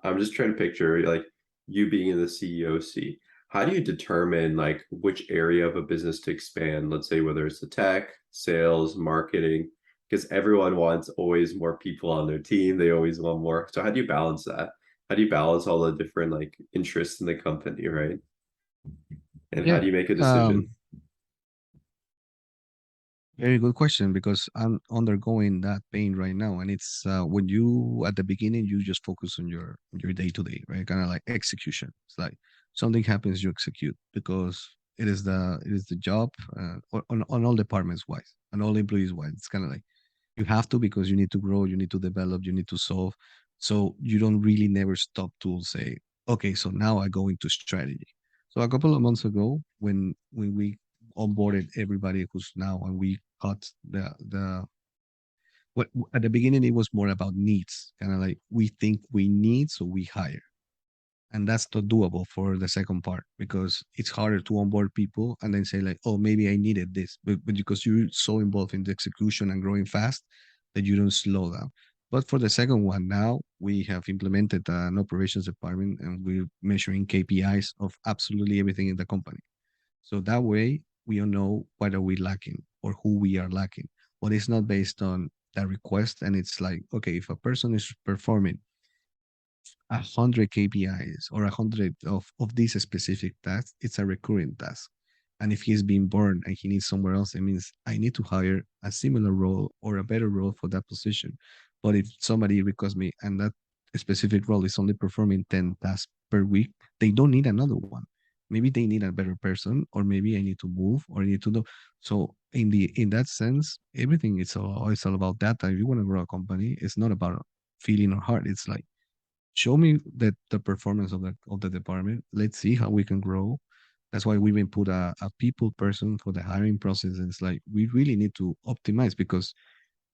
I'm just trying to picture like you being in the CEO seat. How do you determine like which area of a business to expand? Let's say whether it's the tech, sales, marketing, because everyone wants always more people on their team. They always want more. So how do you balance that? How do you balance all the different like interests in the company, right? And how Yeah. do you make a Um, decision? Very good question, because I'm undergoing that pain right now, and it's when you at the beginning you just focus on your day to day, right? Kind of like execution. It's like something happens, you execute because it is the job on all departments wise and all employees wise. It's kind of like you have to, because you need to grow, you need to develop, you need to solve. So you don't really never stop to say, okay, so now I go into strategy. So a couple of months ago, when we onboarded everybody who's now, and we cut At the beginning it was more about needs, kind of like we think we need, so we hire. And that's not doable for the second part because it's harder to onboard people and then say like, oh, maybe I needed this, but because you're so involved in the execution and growing fast that you don't slow down. But for the second one, now we have implemented an operations department and we're measuring KPIs of absolutely everything in the company. So that way we all know what are we lacking or who we are lacking. But it's not based on that request. And it's like, okay, if a person is performing 100 KPIs or 100 of these specific tasks, it's a recurring task. And if he's being born and he needs somewhere else, it means I need to hire a similar role or a better role for that position. But if somebody requests me and that specific role is only performing 10 tasks per week, they don't need another one. Maybe they need a better person, or maybe I need to move or I need to do. So in that sense, everything it's all about data. If you want to grow a company, it's not about feeling or heart. It's like show me the performance of the department. Let's see how we can grow. That's why we even put a people person for the hiring process. And it's like we really need to optimize because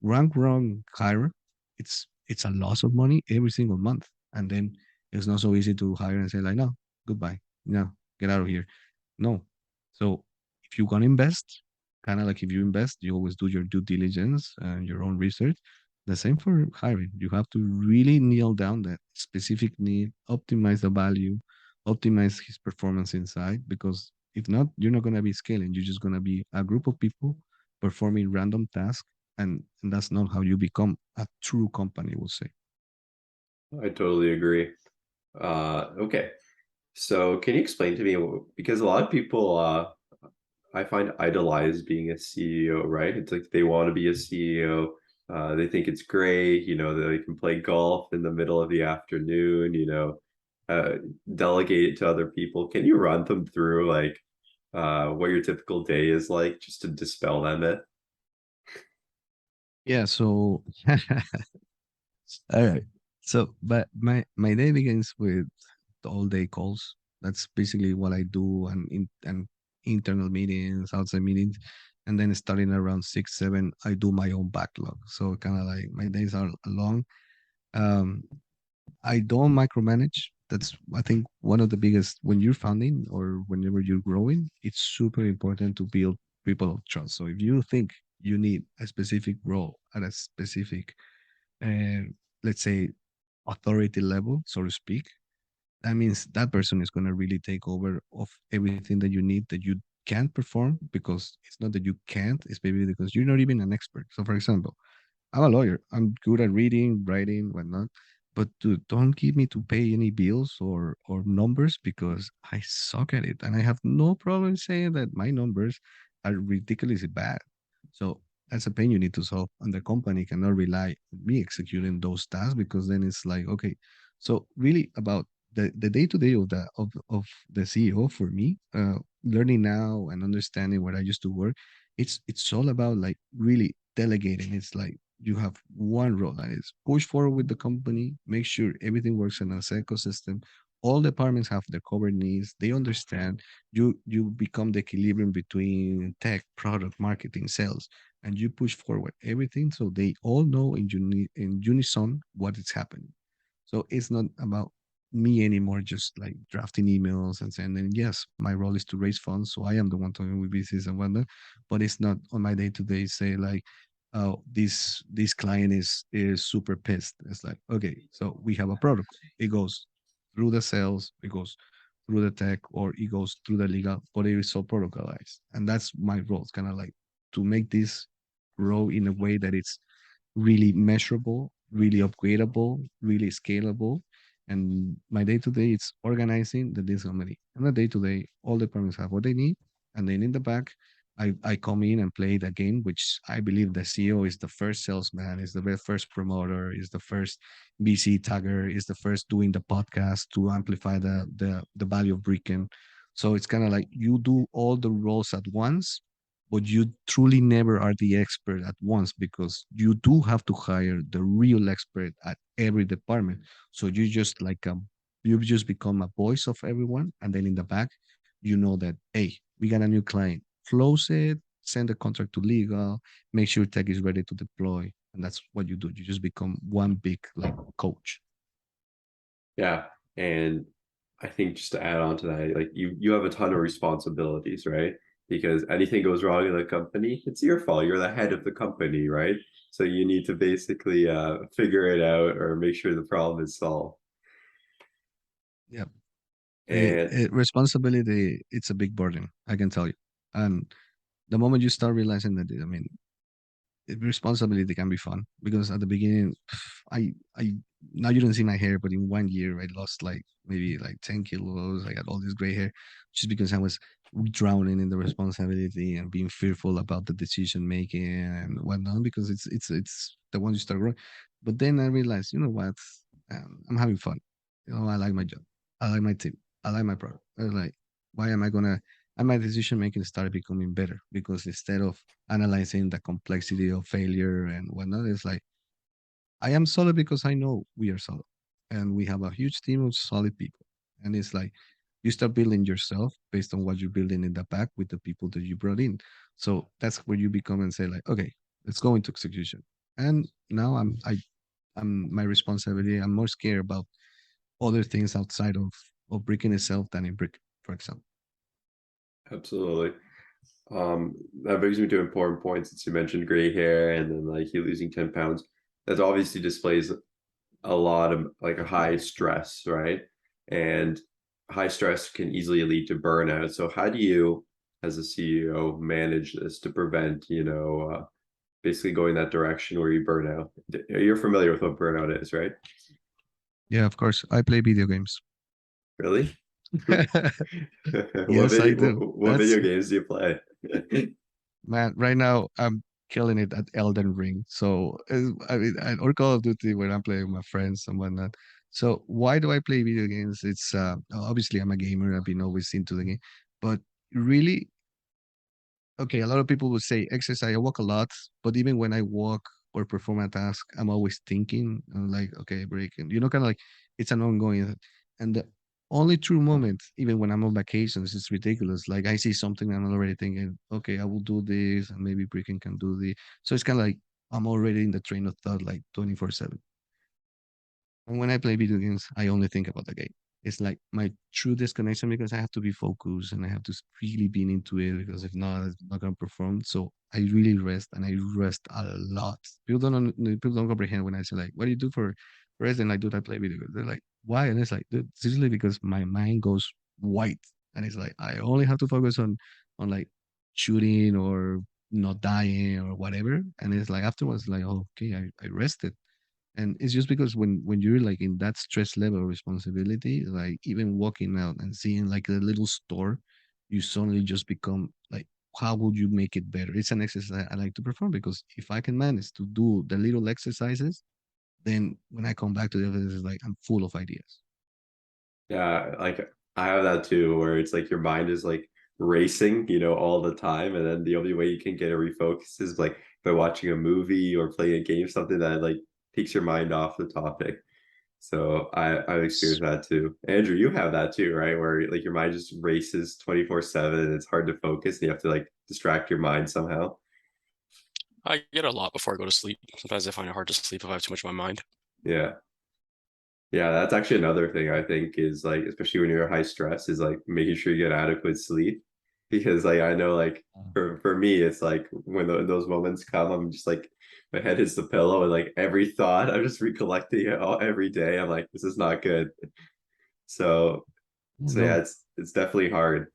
rank wrong hire, it's a loss of money every single month. And then it's not so easy to hire and say like, no, goodbye. No, get out of here. No. So if you're gonna invest, kind of like if you invest, you always do your due diligence and your own research. The same for hiring. You have to really nail down that specific need, optimize the value, optimize his performance inside, because if not, you're not gonna be scaling. You're just gonna be a group of people performing random tasks, and that's not how you become a true company, we'll say. I totally agree. Okay. So can you explain to me, because a lot of people I find idolize being a CEO, right? It's like they want to be a CEO. They think it's great, they can play golf in the middle of the afternoon, uh, delegate it to other people. Can you run them through like what your typical day is like just to dispel that myth? Yeah, so all right. So but my day begins with the all day calls. That's basically what I do, and internal meetings, outside meetings. And then starting around 6, 7, I do my own backlog. So kind of like my days are long. Um, I don't micromanage. That's I think one of the biggest when you're founding or whenever you're growing, it's super important to build people of trust. So if you think you need a specific role at a specific, uh, let's say, authority level, so to speak, that means that person is going to really take over of everything that you need that you can't perform because it's not that you can't, it's maybe because you're not even an expert. So, for example, I'm a lawyer. I'm good at reading, writing, whatnot. But dude, don't give me to pay any bills or numbers because I suck at it, and I have no problem saying that my numbers are ridiculously bad. So that's a pain you need to solve, and the company cannot rely on me executing those tasks because then it's like okay. So really about the day to day of the CEO for me, learning now and understanding where I used to work, it's all about like really delegating. It's like you have one role that is push forward with the company, make sure everything works in an ecosystem. All departments have their covered needs. They understand. You become the equilibrium between tech, product, marketing, sales, and you push forward everything so they all know in unison what is happening. So it's not about me anymore, just like drafting emails and saying, and yes, my role is to raise funds. So I am the one talking with VCs and whatnot, but it's not on my day to day say like, oh, this client is super pissed. It's like, okay, so we have a product. It goes through the sales, it goes through the tech, or it goes through the legal, but it is so protocolized. And that's my role. It's kind of like to make this grow in a way that it's really measurable, really upgradable, really scalable. And my day to day, it's organizing the deals company. And the day to day, all departments have what they need. And then in the back, I come in and play the game, which I believe the CEO is the first salesman, is the first promoter, is the first VC tagger, is the first doing the podcast to amplify the value of Brickken. So it's kind of like you do all the roles at once, but you truly never are the expert at once because you do have to hire the real expert at every department. So you just like you just become a voice of everyone, and then in the back, you know that hey, we got a new client, close it, send the contract to legal, make sure tech is ready to deploy, and that's what you do. You just become one big like coach. Yeah. And I think just to add on to that, like you have a ton of responsibilities, right? Because anything goes wrong in the company, it's your fault. You're the head of the company, right? So you need to basically figure it out or make sure the problem is solved. Yeah. And Responsibility, it's a big burden, I can tell you. And the moment you start realizing that, I mean, responsibility can be fun because at the beginning, I now you don't see my hair, but in 1 year I lost like maybe like 10 kilos. I got all this gray hair just because I was drowning in the responsibility and being fearful about the decision making and whatnot because it's the one you start growing. But then I realized, you know what, I'm having fun. You know, I like my job, I like my team, I like my product. I was like, why am I gonna? And my decision making started becoming better because instead of analyzing the complexity of failure and whatnot, it's like I am solid because I know we are solid and we have a huge team of solid people. And it's like you start building yourself based on what you're building in the back with the people that you brought in. So that's where you become and say like, okay, let's go into execution. And now I'm my responsibility. I'm more scared about other things outside of Brickken itself than in Brick, for example. absolutely. That brings me to an important point since you mentioned gray hair and then like you losing 10 pounds. That obviously displays a lot of like a high stress, right? And high stress can easily lead to burnout. So how do you, as a CEO, manage this to prevent, basically going that direction where you burn out? You're familiar with what burnout is, right? Yeah, of course. I play video games. Really? Yes, I do. What That's video games do you play? man. Right now, I'm killing it at Elden Ring. So I mean, or Call of Duty when I'm playing with my friends and whatnot. So why do I play video games? It's obviously I'm a gamer. I've been always into the game, but really okay, a lot of people would say exercise. I walk a lot, but even when I walk or perform a task, I'm always thinking, like, okay, break, and kind of like it's an ongoing. And the only true moment, even when I'm on vacations, it's ridiculous. Like I see something, I'm already thinking, okay, I will do this, and maybe Brickken can do this. So it's kind of like I'm already in the train of thought, like 24/7. And when I play video games, I only think about the game. It's like my true disconnection because I have to be focused and I have to really be into it because if not, I'm not gonna perform. So I really rest and I rest a lot. People don't comprehend when I say like, "What do you do for rest?" And I do I play video games. They're like, "Why?" And it's like, dude, seriously, because my mind goes white and it's like I only have to focus on like shooting or not dying or whatever. And it's like afterwards, like, oh, okay, I rested and it's just because when you're like in that stress level of responsibility, like even walking out and seeing like a little store, you suddenly just become like, how would you make it better? It's an exercise I like to perform because if I can manage to do the little exercises, then when I come back to the office, it's like I'm full of ideas. Yeah, like I have that too, where it's like your mind is like racing, all the time, and then the only way you can get a refocus is like by watching a movie or playing a game, something that like takes your mind off the topic. So I've experienced that too. Andrew, you have that too, right? Where like your mind just races 24/7 and it's hard to focus and you have to like distract your mind somehow. I get a lot before I go to sleep. Sometimes I find it hard to sleep if I have too much in my mind. Yeah. Yeah, that's actually another thing I think is like, especially when you're high stress, is like making sure you get adequate sleep. Because like I know like for me, it's like when those moments come, I'm just like my head hits the pillow and like every thought, I'm just recollecting it all every day. I'm like, this is not good. So so yeah, No, it's definitely hard.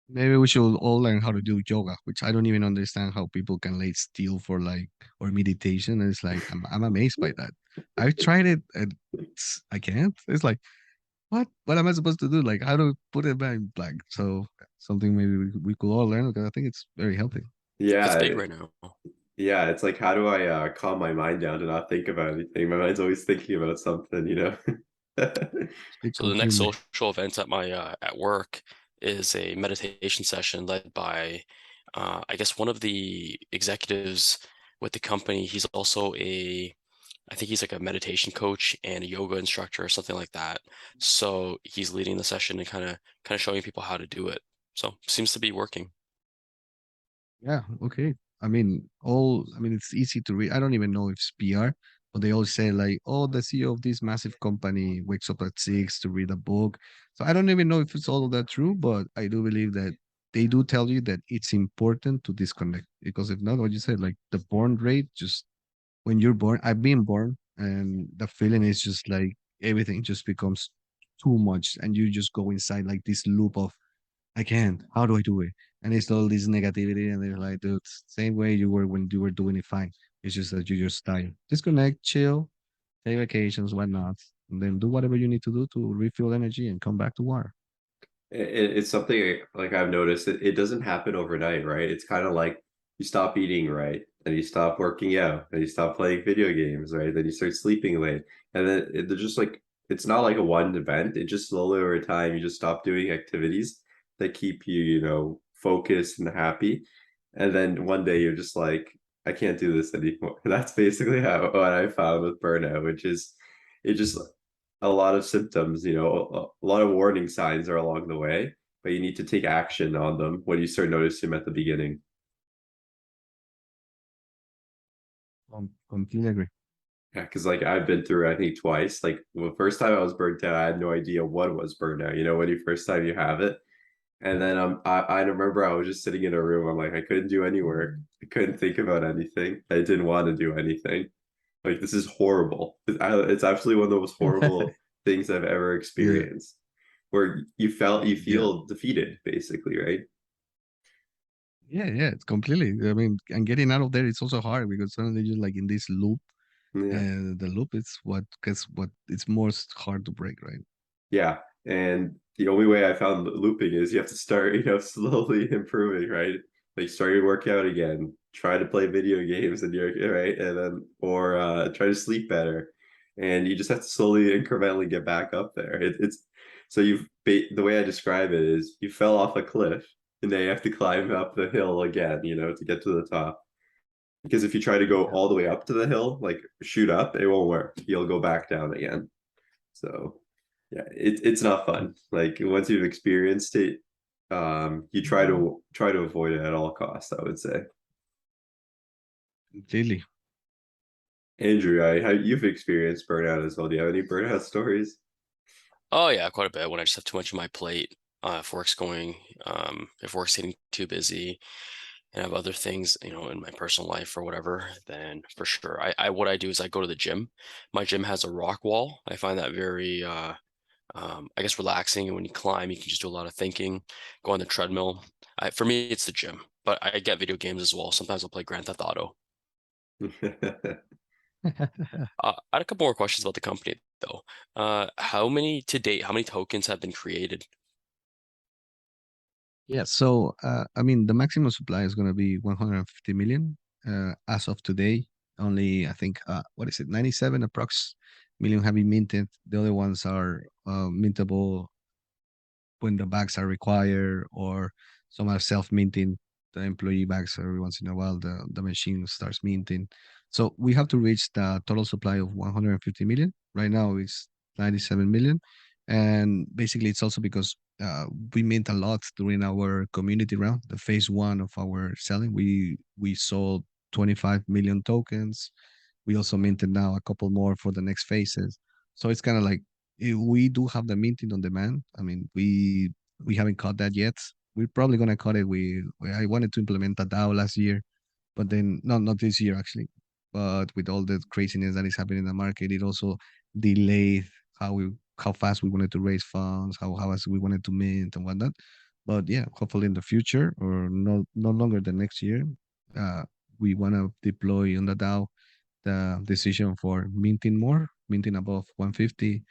maybe we should all learn how to do yoga, which I don't even understand how people can lay still for like or meditation. And it's like I'm amazed by that. I've tried it and I can't. It's like what am I supposed to do? Like how to put it back blank? So something maybe we could all learn because I think it's very healthy. It's big Yeah, right now. yeah, it's like how do I calm my mind down to not think about anything? My mind's always thinking about something. It So the next completely. social event at my at work is a meditation session led by, I guess one of the executives with the company. He's also I think he's like a meditation coach and a yoga instructor or something like that. So he's leading the session and kind of showing people how to do it. So seems to be working. Yeah, okay. it's easy to read. I don't even know if it's PR, but they always say like, oh, the CEO of this massive company wakes up at 6 to read a book. So I don't even know if it's all of that true, but I do believe that they do tell you that it's important to disconnect, because if not, what you said, like the born rate, just when you're born, I've been born, and the feeling is just like everything just becomes too much, and you just go inside like this loop of I can't. How do I do it? And it's all this negativity, and they're like, dude, same way you were when you were doing it fine. It's just that you're just tired. Disconnect, chill, take vacations, whatnot, and then do whatever you need to do to refuel energy and come back to war. It's something like I've noticed. It doesn't happen overnight, right? It's kind of like you stop eating right, and you stop working out, and you stop playing video games, right? Then you start sleeping late, and then they're just like it's not like a one event. It just slowly over time you just stop doing activities that keep you, focused and happy, and then one day you're just like, I can't do this anymore. That's basically how what I found with burnout, which is it just a lot of symptoms, a lot of warning signs are along the way, but you need to take action on them when you start noticing them at the beginning. Completely agree. Yeah, because like I've been through, I think twice. Like the first time I was burnt out, I had no idea what was burnout. When you first time you have it, and then I remember I was just sitting in a room. I'm like, I couldn't do any work. I couldn't think about anything. I didn't want to do anything. Like this is horrible. It's absolutely one of the most horrible things I've ever Yeah. experienced. Where you Yeah. feel defeated, basically, right? Yeah, it's completely. And getting out of there, it's also hard because suddenly you're like in this loop, Yeah. and the loop is what gets what it's most hard to break, right? Yeah. And the only way I found looping is you have to start, slowly improving, right? Like start your workout again, try to play video games and you're right, and then or try to sleep better. And you just have to slowly incrementally get back up there. It's so the way I describe it is you fell off a cliff and then you have to climb up the hill again, to get to the top. Because if you try to go Yeah. all the way up to the hill, like shoot up, it won't work. You'll go back down again. So yeah, it's not fun. Like once you've experienced it, you try to avoid it at all costs, I would say. Completely. Andrew, how you've experienced burnout as well. Do you have any burnout stories? Oh yeah, quite a bit when I just have too much on my plate. If work's getting too busy and I have other things, in my personal life or whatever, then for sure. What I do is I go to the gym. My gym has a rock wall. I find that very I guess relaxing. And when you climb, you can just do a lot of thinking, go on the treadmill. For me, it's the gym, but I get video games as well. Sometimes I'll play Grand Theft Auto. I had a couple more questions about the company though. How many tokens have been created? Yeah, so the maximum supply is going to be 150 million as of today. Only I think what is it, 97 approx million have been minted. The other ones are mintable when the bags are required, or some are self-minting. The employee bags every once in a while, the machine starts minting. So we have to reach the total supply of 150 million. Right now it's 97 million. And basically it's also because we mint a lot during our community round, the phase one of our selling. We sold 25 million tokens. We also minted now a couple more for the next phases. So it's kind of like we do have the minting on demand. We haven't caught that yet. We're probably gonna cut it. I wanted to implement a DAO last year, but then not this year actually. But with all the craziness that is happening in the market, it also delayed how fast we wanted to raise funds, how fast we wanted to mint and whatnot. But yeah, hopefully in the future or no longer the next year, uh, we want to deploy on the DAO the decision for minting more, minting above 150,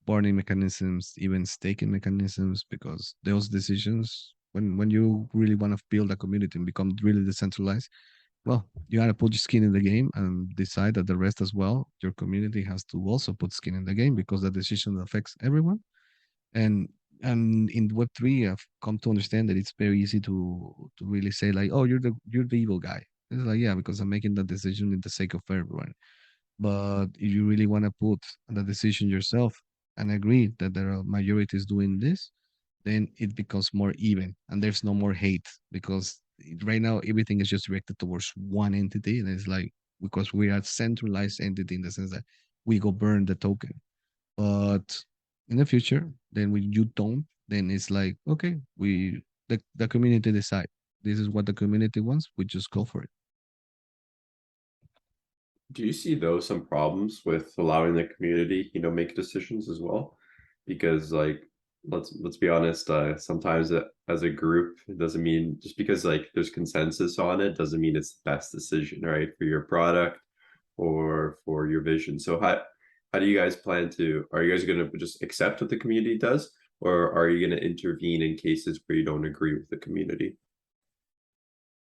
burning mechanisms, even staking mechanisms, because those decisions, when you really want to build a community and become really decentralized, well, you gotta put your skin in the game and decide that the rest as well, your community has to also put skin in the game because the decision affects everyone. And and in Web3, I've come to understand that it's very easy to really say like, oh, you're the evil guy. It's like, yeah, because I'm making that decision in the sake of everyone. But if you really want to put the decision yourself and agree that there are majorities doing this, then it becomes more even and there's no more hate because right now everything is just directed towards one entity, and it's like because we are centralized entity in the sense that we go burn the token. But in the future, then when you don't, then it's like okay, the community decide. This is what the community wants. We just go for it. Do you see though some problems with allowing the community, make decisions as well? Because like let's be honest, sometimes as a group, it doesn't mean just because like there's consensus on it doesn't mean it's the best decision, right? For your product or for your vision. So how do you guys plan to, are you guys gonna just accept what the community does, or are you gonna intervene in cases where you don't agree with the community?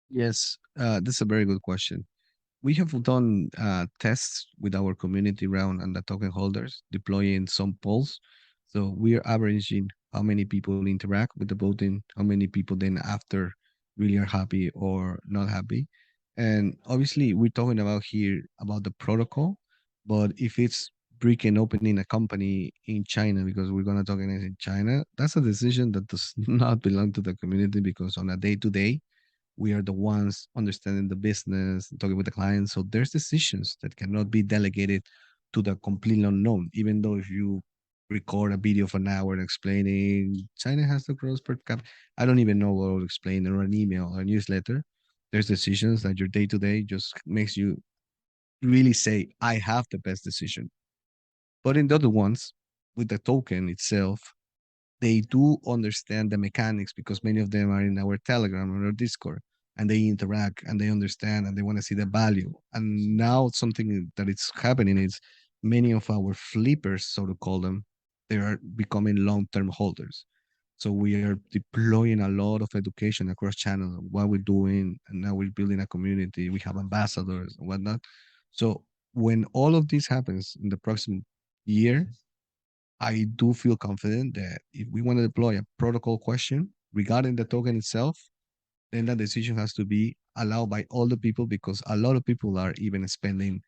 Yes, that's a very good question. We have done tests with our community round and the token holders, deploying some polls. So we are averaging how many people interact with the voting, how many people then after really are happy or not happy. And obviously, we're talking about here about the protocol, but if it's Brickken opening a company in China because we're gonna tokenize in China, that's a decision that does not belong to the community because on a day to day we are the ones understanding the business, talking with the clients. So there's decisions that cannot be delegated to the complete unknown, even though if you record a video for an hour explaining China has the gross per cap, I don't even know what I'll explain, or an email or a newsletter. There's decisions that your day to day just makes you really say, I have the best decision. But in the other ones, with the token itself, they do understand the mechanics because many of them are in our Telegram or our Discord, and they interact and they understand and they want to see the value. And now something that is happening is many of our flippers, so to call them, they are becoming long-term holders. So we are deploying a lot of education across channel, what we're doing, and now we're building a community. We have ambassadors and whatnot. So when all of this happens in the proximate year, I do feel confident that if we want to deploy a protocol question regarding the token itself, then that decision has to be allowed by all the people because a lot of people are even spending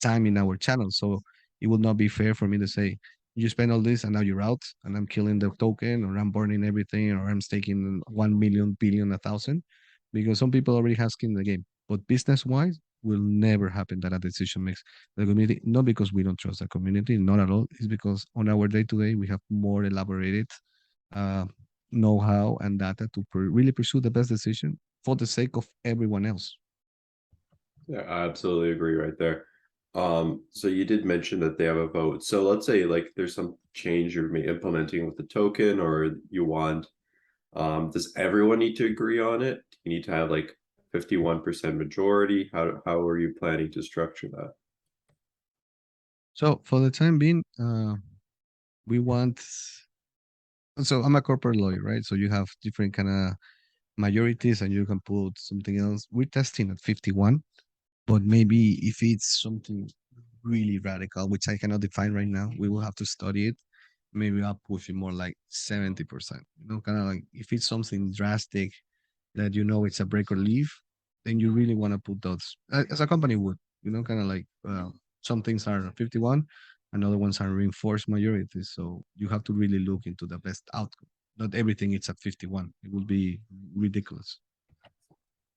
time in our channel. So it would not be fair for me to say, you spend all this and now you're out and I'm killing the token or I'm burning everything or I'm staking 1 million, billion, 1,000, because some people already have skin in the game. But business wise, will never happen that a decision makes the community, not because we don't trust the community, not at all. It's because on our day to day, we have more elaborated uh, know-how and data to really pursue the best decision for the sake of everyone else. Yeah, I absolutely agree right there. So you did mention that they have a vote. So let's say like there's some change you're implementing with the token or you want, does everyone need to agree on it? You need to have like 51% majority. How are you planning to structure that? So for the time being, we want. So I'm a corporate lawyer, right? So you have different kind of majorities, and you can put something else. We're testing at 51, but maybe if it's something really radical, which I cannot define right now, we will have to study it. Maybe I'll push it more like 70%. Kind of like if it's something drastic that it's a break or leave, then you really want to put those as a company would, kind of like some things are 51 and other ones are reinforced majorities. So you have to really look into the best outcome. Not everything is at 51. It would be ridiculous.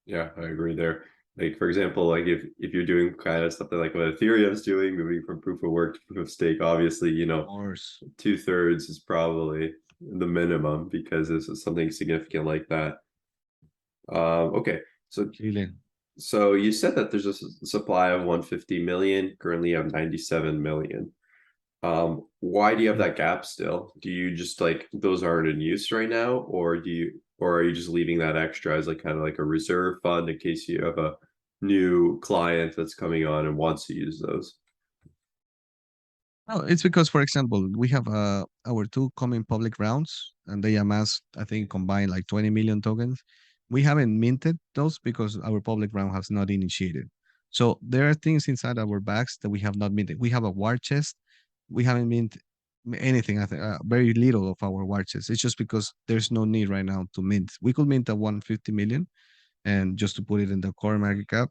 Yeah, I agree there. Like for example, like if you're doing kind of something like what Ethereum's doing, moving from proof of work to proof of stake, obviously, Of course. 2/3 is probably the minimum because this is something significant like that. Okay, so Chile. so you said that there's a supply of 150 million. Currently, you have 97 million. Why do you have Yeah. that gap still? Do you just like those aren't in use right now, or are you just leaving that extra as like kind of like a reserve fund in case you have a new client that's coming on and wants to use those? No, it's because, for example, we have our two coming public rounds, and they amassed, I think, combined like 20 million tokens. We haven't minted those because our public round has not initiated. So there are things inside our bags that we have not minted. We have a war chest. We haven't minted anything. I think very little of our war chest. It's just because there's no need right now to mint. We could mint a 150 million, and just to put it in the core market cap,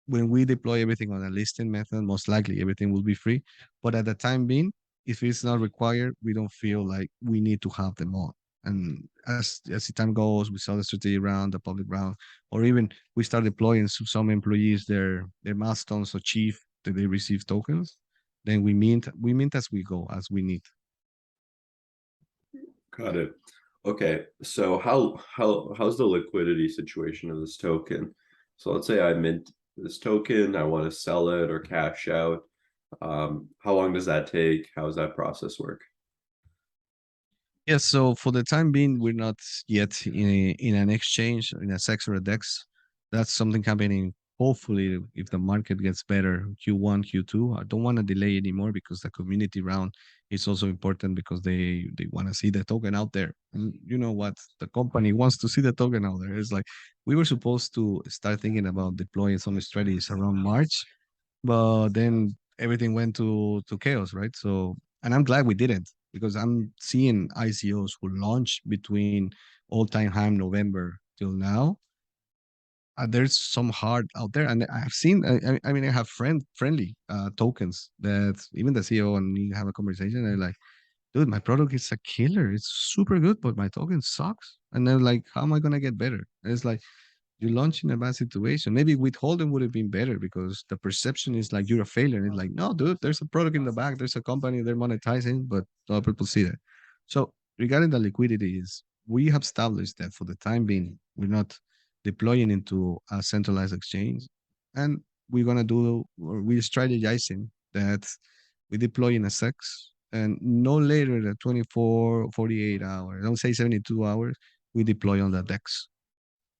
when we deploy everything on a listing method, most likely everything will be free. But at the time being, if it's not required, we don't feel like we need to have them all. And as the time goes, we sell the strategic round, the public round, or even we start deploying some employees their milestones achieved that they receive tokens. Then we mint as we go, as we need. Got it. Okay, so how's the liquidity situation of this token? So let's say I mint this token, I want to sell it or cash out. How long does that take? How does that process work? Yeah, so for the time being, we're not yet in an exchange, in a SEX or a DEX. That's something happening. Hopefully, if the market gets better, Q1, Q2. I don't want to delay anymore because the community round is also important because they want to see the token out there. And you know what? The company wants to see the token out there. It's like we were supposed to start thinking about deploying some strategies around March, but then everything went to chaos, right? So, and I'm glad we didn't because I'm seeing ICOs who launched between all time high November till now. There's some hard out there, and I've seen. I mean, I have friendly tokens that even the CEO and me have a conversation. And they're like, "Dude, my product is a killer. It's super good, but my token sucks." And they're like, "How am I gonna get better?" And it's like, you launch in a bad situation. Maybe withholding would have been better because the perception is like you're a failure. And it's like, no, dude, there's a product in the back, there's a company, they're monetizing, but a lot of people see that. So regarding the liquidity is we have established that for the time being, we're not deploying into a centralized exchange. And we're gonna do or we're strategizing that we deploy in a SEX and no later than 24, 48 hours, don't say 72 hours, we deploy on the DEX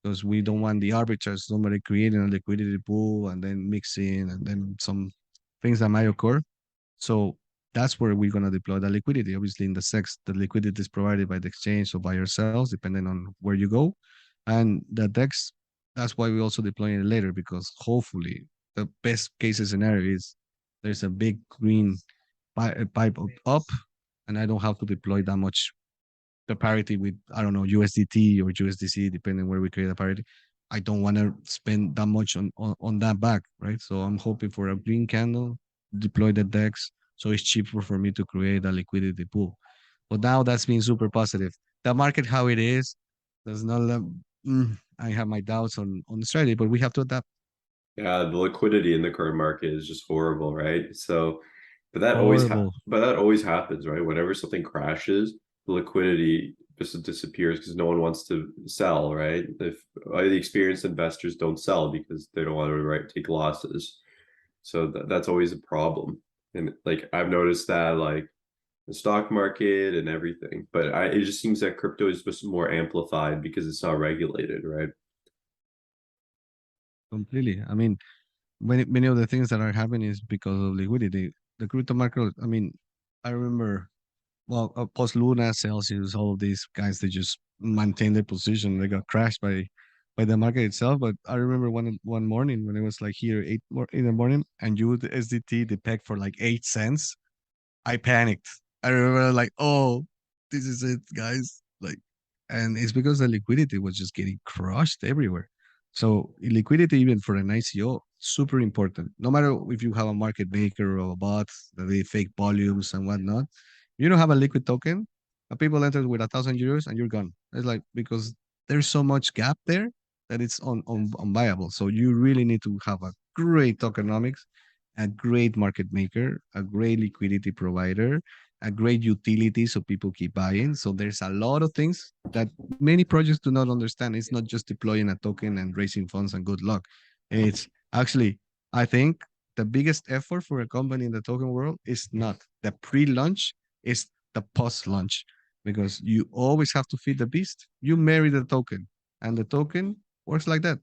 because we don't want the arbitrage, somebody creating a liquidity pool and then mixing and then some things that might occur. So that's where we're going to deploy the liquidity. Obviously, in the SEX, the liquidity is provided by the exchange or by yourselves, depending on where you go. And the DEX, that's why we also deploy it later because hopefully the best case scenario is there's a big green pipe up and I don't have to deploy that much the parity with I don't know USDT or USDC, depending where we create a parity. I don't want to spend that much on that back, right? So I'm hoping for a green candle, deploy the DEX, so it's cheaper for me to create a liquidity pool. But now that's been super positive. The market how it is, does not. I have my doubts on the strategy, but we have to adapt. Yeah, the liquidity in the current market is just horrible, right? So, Horrible. but that always happens, right? Whenever something crashes, the liquidity just disappears because no one wants to sell, right? If the experienced investors don't sell because they don't want to take losses, so that's always a problem. And like I've noticed that like the stock market and everything, but it just seems that crypto is just more amplified because it's not regulated, right? Completely. I mean, many of the things that are happening is because of liquidity. The crypto market. I mean, I remember well, post Luna, Celsius, all of these guys, they just maintain their position. They got crashed by the market itself. But I remember one morning when it was like here in the morning, and you the SDT the peg for like 8 cents. I panicked. I remember like, oh, this is it, guys. Like, and it's because the liquidity was just getting crushed everywhere. So liquidity, even for an ICO, super important. No matter if you have a market maker or a bot that they fake volumes and whatnot, you don't have a liquid token. People enter with €1,000 and you're gone. It's like because there's so much gap there that it's unviable. So you really need to have a great tokenomics, a great market maker, a great liquidity provider, a great utility so people keep buying. So there's a lot of things that many projects do not understand. It's not just deploying a token and raising funds and good luck. It's actually, I think the biggest effort for a company in the token world is not the pre-launch, it's the post-launch because you always have to feed the beast. You marry the token and the token works like that.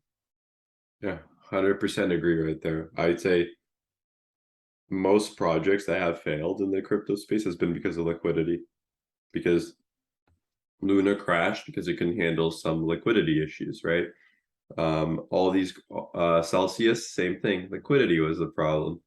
Yeah, 100% agree right there. I'd say most projects that have failed in the crypto space has been because of liquidity, because Luna crashed because it can handle some liquidity issues, right? All these Celsius, same thing. Liquidity was the problem.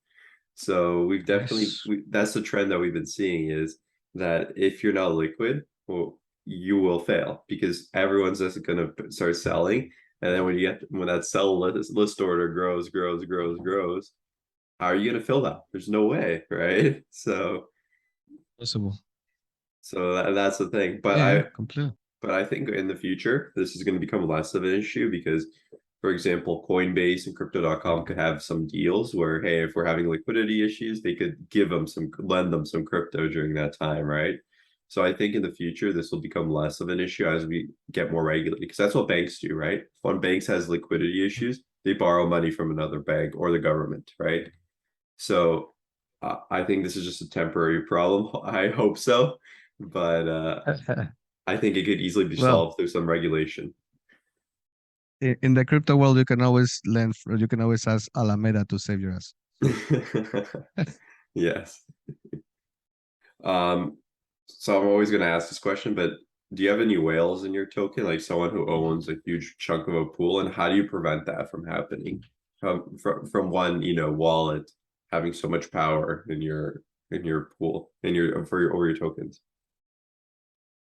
So we've definitely Yes. that's the trend that we've been seeing is that if you're not liquid, well, you will fail because everyone's just going to start selling, and then when that sell list order grows, how are you going to fill that? There's no way, right? So Possible. So that's the thing. Yeah, yeah, completely. But I think in the future, this is going to become less of an issue because, for example, Coinbase and Crypto.com could have some deals where, hey, if we're having liquidity issues, they could lend them some crypto during that time, right? So I think in the future, this will become less of an issue as we get more regulated because that's what banks do, right? When banks has liquidity issues, they borrow money from another bank or the government, right? So I think this is just a temporary problem. I hope so, but I think it could easily be Well, solved through some regulation. in the crypto world, you can always you can always ask Alameda to save your ass. So Yes. Um, so I'm always going to ask this question, but do you have any whales in your token, like someone who owns a huge chunk of a pool, and how do you prevent that from happening? From one, wallet having so much power in your pool, in your for your over your tokens.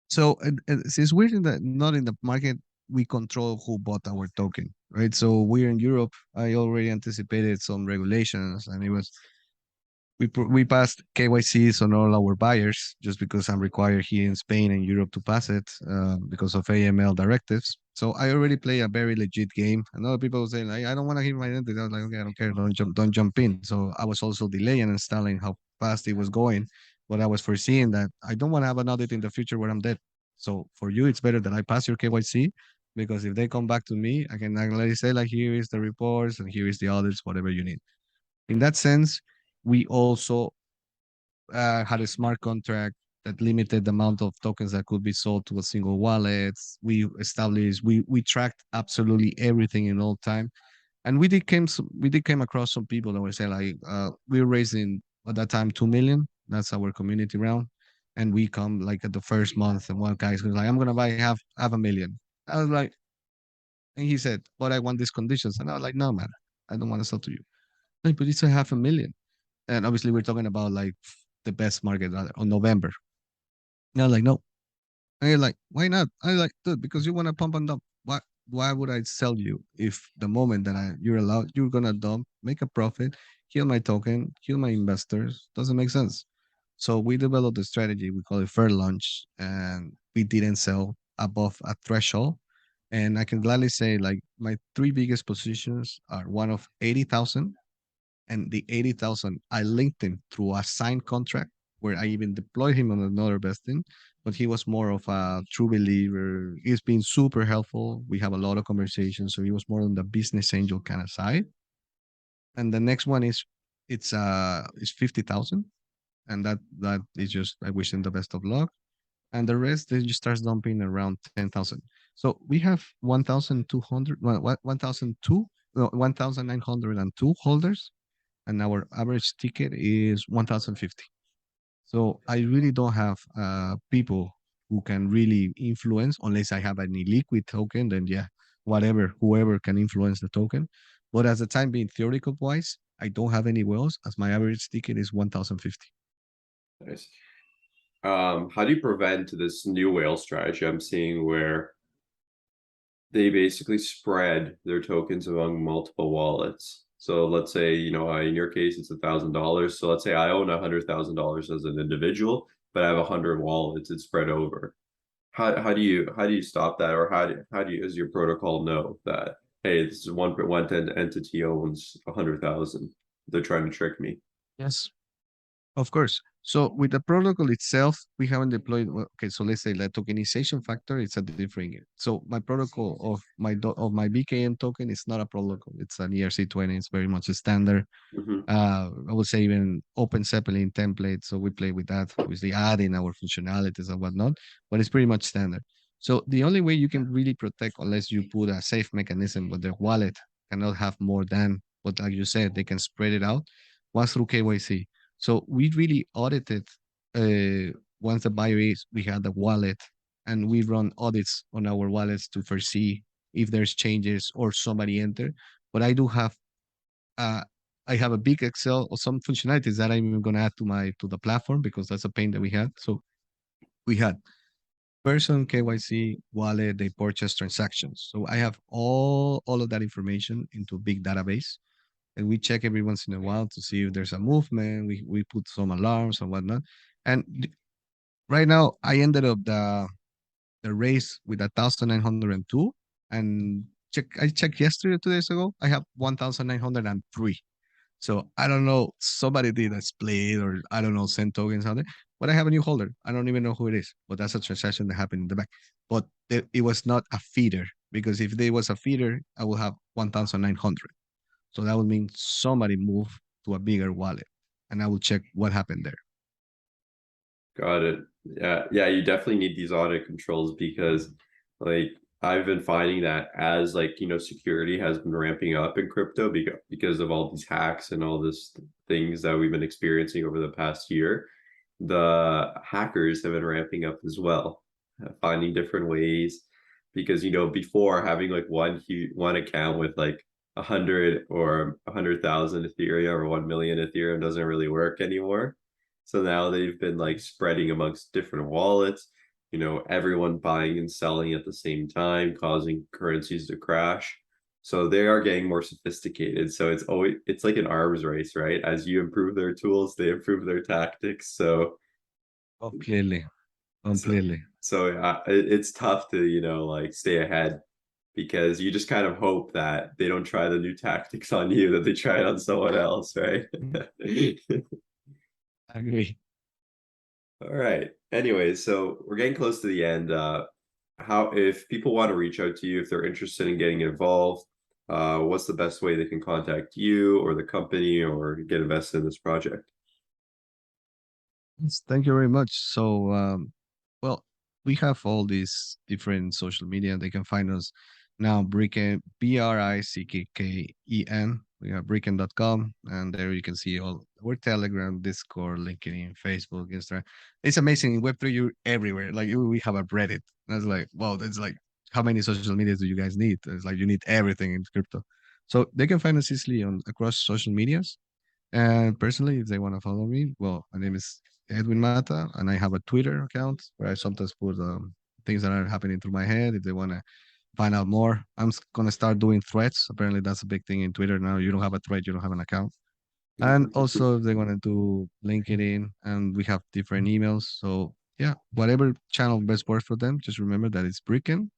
So since we're not in the market, we control who bought our token, right? So we're in Europe. I already anticipated some regulations, and we passed KYCs on all our buyers just because I'm required here in Spain and Europe to pass it because of AML directives. So I already play a very legit game. And other people say like, I don't want to give my identity. I was like, okay, I don't care. Don't jump in. So I was also delaying and installing how fast it was going, but I was foreseeing that I don't want to have an audit in the future where I'm dead. So for you, it's better that I pass your KYC because if they come back to me, I can actually say like, here is the reports and here is the audits, whatever you need. In that sense, we also had a smart contract that limited the amount of tokens that could be sold to a single wallet. We tracked absolutely everything in all time, and we did came across some people that were saying like we were raising at that time 2 million. That's our community round, and we come like at the first month, and one guy's like, I'm gonna buy half a million. I was like, and he said, but I want these conditions, and I was like, no man, I don't want to sell to you. Like, but it's a half a million. And obviously we're talking about like the best market on November. And I'm like, no. And you're like, why not? I like, dude, because you want to pump and dump. Why would I sell you if the moment that you're allowed, you're gonna dump, make a profit, kill my token, kill my investors? Doesn't make sense. So we developed a strategy. We call it fair launch, and we didn't sell above a threshold. And I can gladly say, like, my three biggest positions are one of 80,000, and the 80,000, I linked him through a signed contract where I even deployed him on another vesting, but he was more of a true believer. He's been super helpful. We have a lot of conversations. So he was more on the business angel kind of side. And the next one is 50,000. And that is just I wish him the best of luck. And the rest they just starts dumping around 10,000. So we have 1,200, 1,002, no, 1,902 holders, and our average ticket is 1,050. So I really don't have people who can really influence unless I have an illiquid token. Then yeah, whatever, whoever can influence the token. But as the time being theoretical wise, I don't have any wells as my average ticket is 1,050. Nice. How do you prevent this new whale strategy I'm seeing where they basically spread their tokens among multiple wallets? So let's say, in your case, it's $1,000. So let's say I own $100,000 as an individual, but I have 100 wallets. It's spread over. How do you stop that, or does your protocol know that, hey, this is one entity owns 100,000? They're trying to trick me. Yes. Of course. So with the protocol itself, we haven't deployed. Okay, so let's say the tokenization factor, it's a different. So my protocol of my BKM token is not a protocol. It's an ERC20. It's very much a standard. Hmm. I would say even Open Zeppelin template. So we play with that, obviously adding our functionalities and whatnot, but it's pretty much standard. So the only way you can really protect, unless you put a safe mechanism with the wallet, cannot have more than, but like you said, they can spread it out, was through KYC. So we really audited once the buyer is, we had the wallet, and we run audits on our wallets to foresee if there's changes or somebody enter. But uh, I have a big Excel or some functionalities that I'm even gonna add to the platform because that's a pain that we had. So we had person KYC wallet, they purchase transactions. So I have all of that information into a big database, and we check every once in a while to see if there's a movement. We put some alarms and whatnot, and right now I ended up the race with 1,902, and I checked yesterday, 2 days ago. I have 1,903. So I don't know. Somebody did a split, or I don't know, send tokens out there. But I have a new holder. I don't even know who it is. But that's a transaction that happened in the back. But it was not a feeder, because if there was a feeder, I will have 1,900. So that would mean somebody moved to a bigger wallet, and I will check what happened there. Got it. Yeah, yeah, you definitely need these audit controls because like I've been finding that as like, security has been ramping up in crypto because of all these hacks and all this things that we've been experiencing over the past year, the hackers have been ramping up as well, finding different ways because before having like one account with like 100,000 Ethereum or 1 million Ethereum doesn't really work anymore. So now they've been like spreading amongst different wallets, everyone buying and selling at the same time, causing currencies to crash. So they are getting more sophisticated. So it's like an arms race, right? As you improve their tools, they improve their tactics. Completely. So, Completely. it's tough to, like stay ahead because you just kind of hope that they don't try the new tactics on you, that they try it on someone else, right? Mhm. I agree. All right. Anyways, so we're getting close to the end. How if people want to reach out to you, if they're interested in getting involved, what's the best way they can contact you or the company or get invested in this project? Yes, thank you very much. So, well, we have all these different social media. They can find us now, Bricken, Bricken. We have bricken.com, and there you can see all our Telegram, Discord, LinkedIn, Facebook, Instagram. It's amazing. In Web3, you're everywhere. Like, we have a Reddit. That's like, wow, that's like, how many social medias do you guys need? It's like, you need everything in crypto. So they can find us easily on across social medias. And personally, if they want to follow me, well, my name is Edwin Mata, and I have a Twitter account where I sometimes put things that are happening through my head. If they want to find out more, gonna start doing threads. Apparently, that's a big thing in Twitter now. You don't have a thread, you don't have an account. And also, if they want to do LinkedIn, and we have different emails. So yeah, whatever channel best works for them. Just remember that it's Brickken,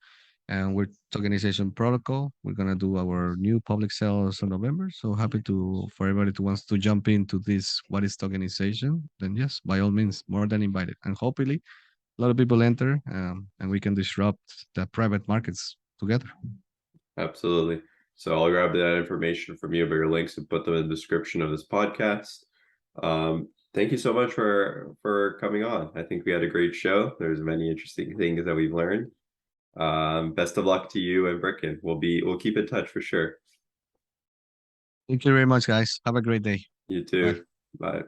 and we're tokenization protocol. We're gonna do our new public sales in November. So happy to for everybody who wants to jump into this. What is tokenization? Then yes, by all means, more than invited. And hopefully, a lot of people enter, and we can disrupt the private markets together. Absolutely. So I'll grab that information from you, but your links and put them in the description of this podcast. Thank you so much for coming on. I think we had a great show. There's many interesting things that we've learned. Best of luck to you and Brickken. We'll keep in touch for sure. Thank you very much, guys. Have a great day. You Bye. too. Bye.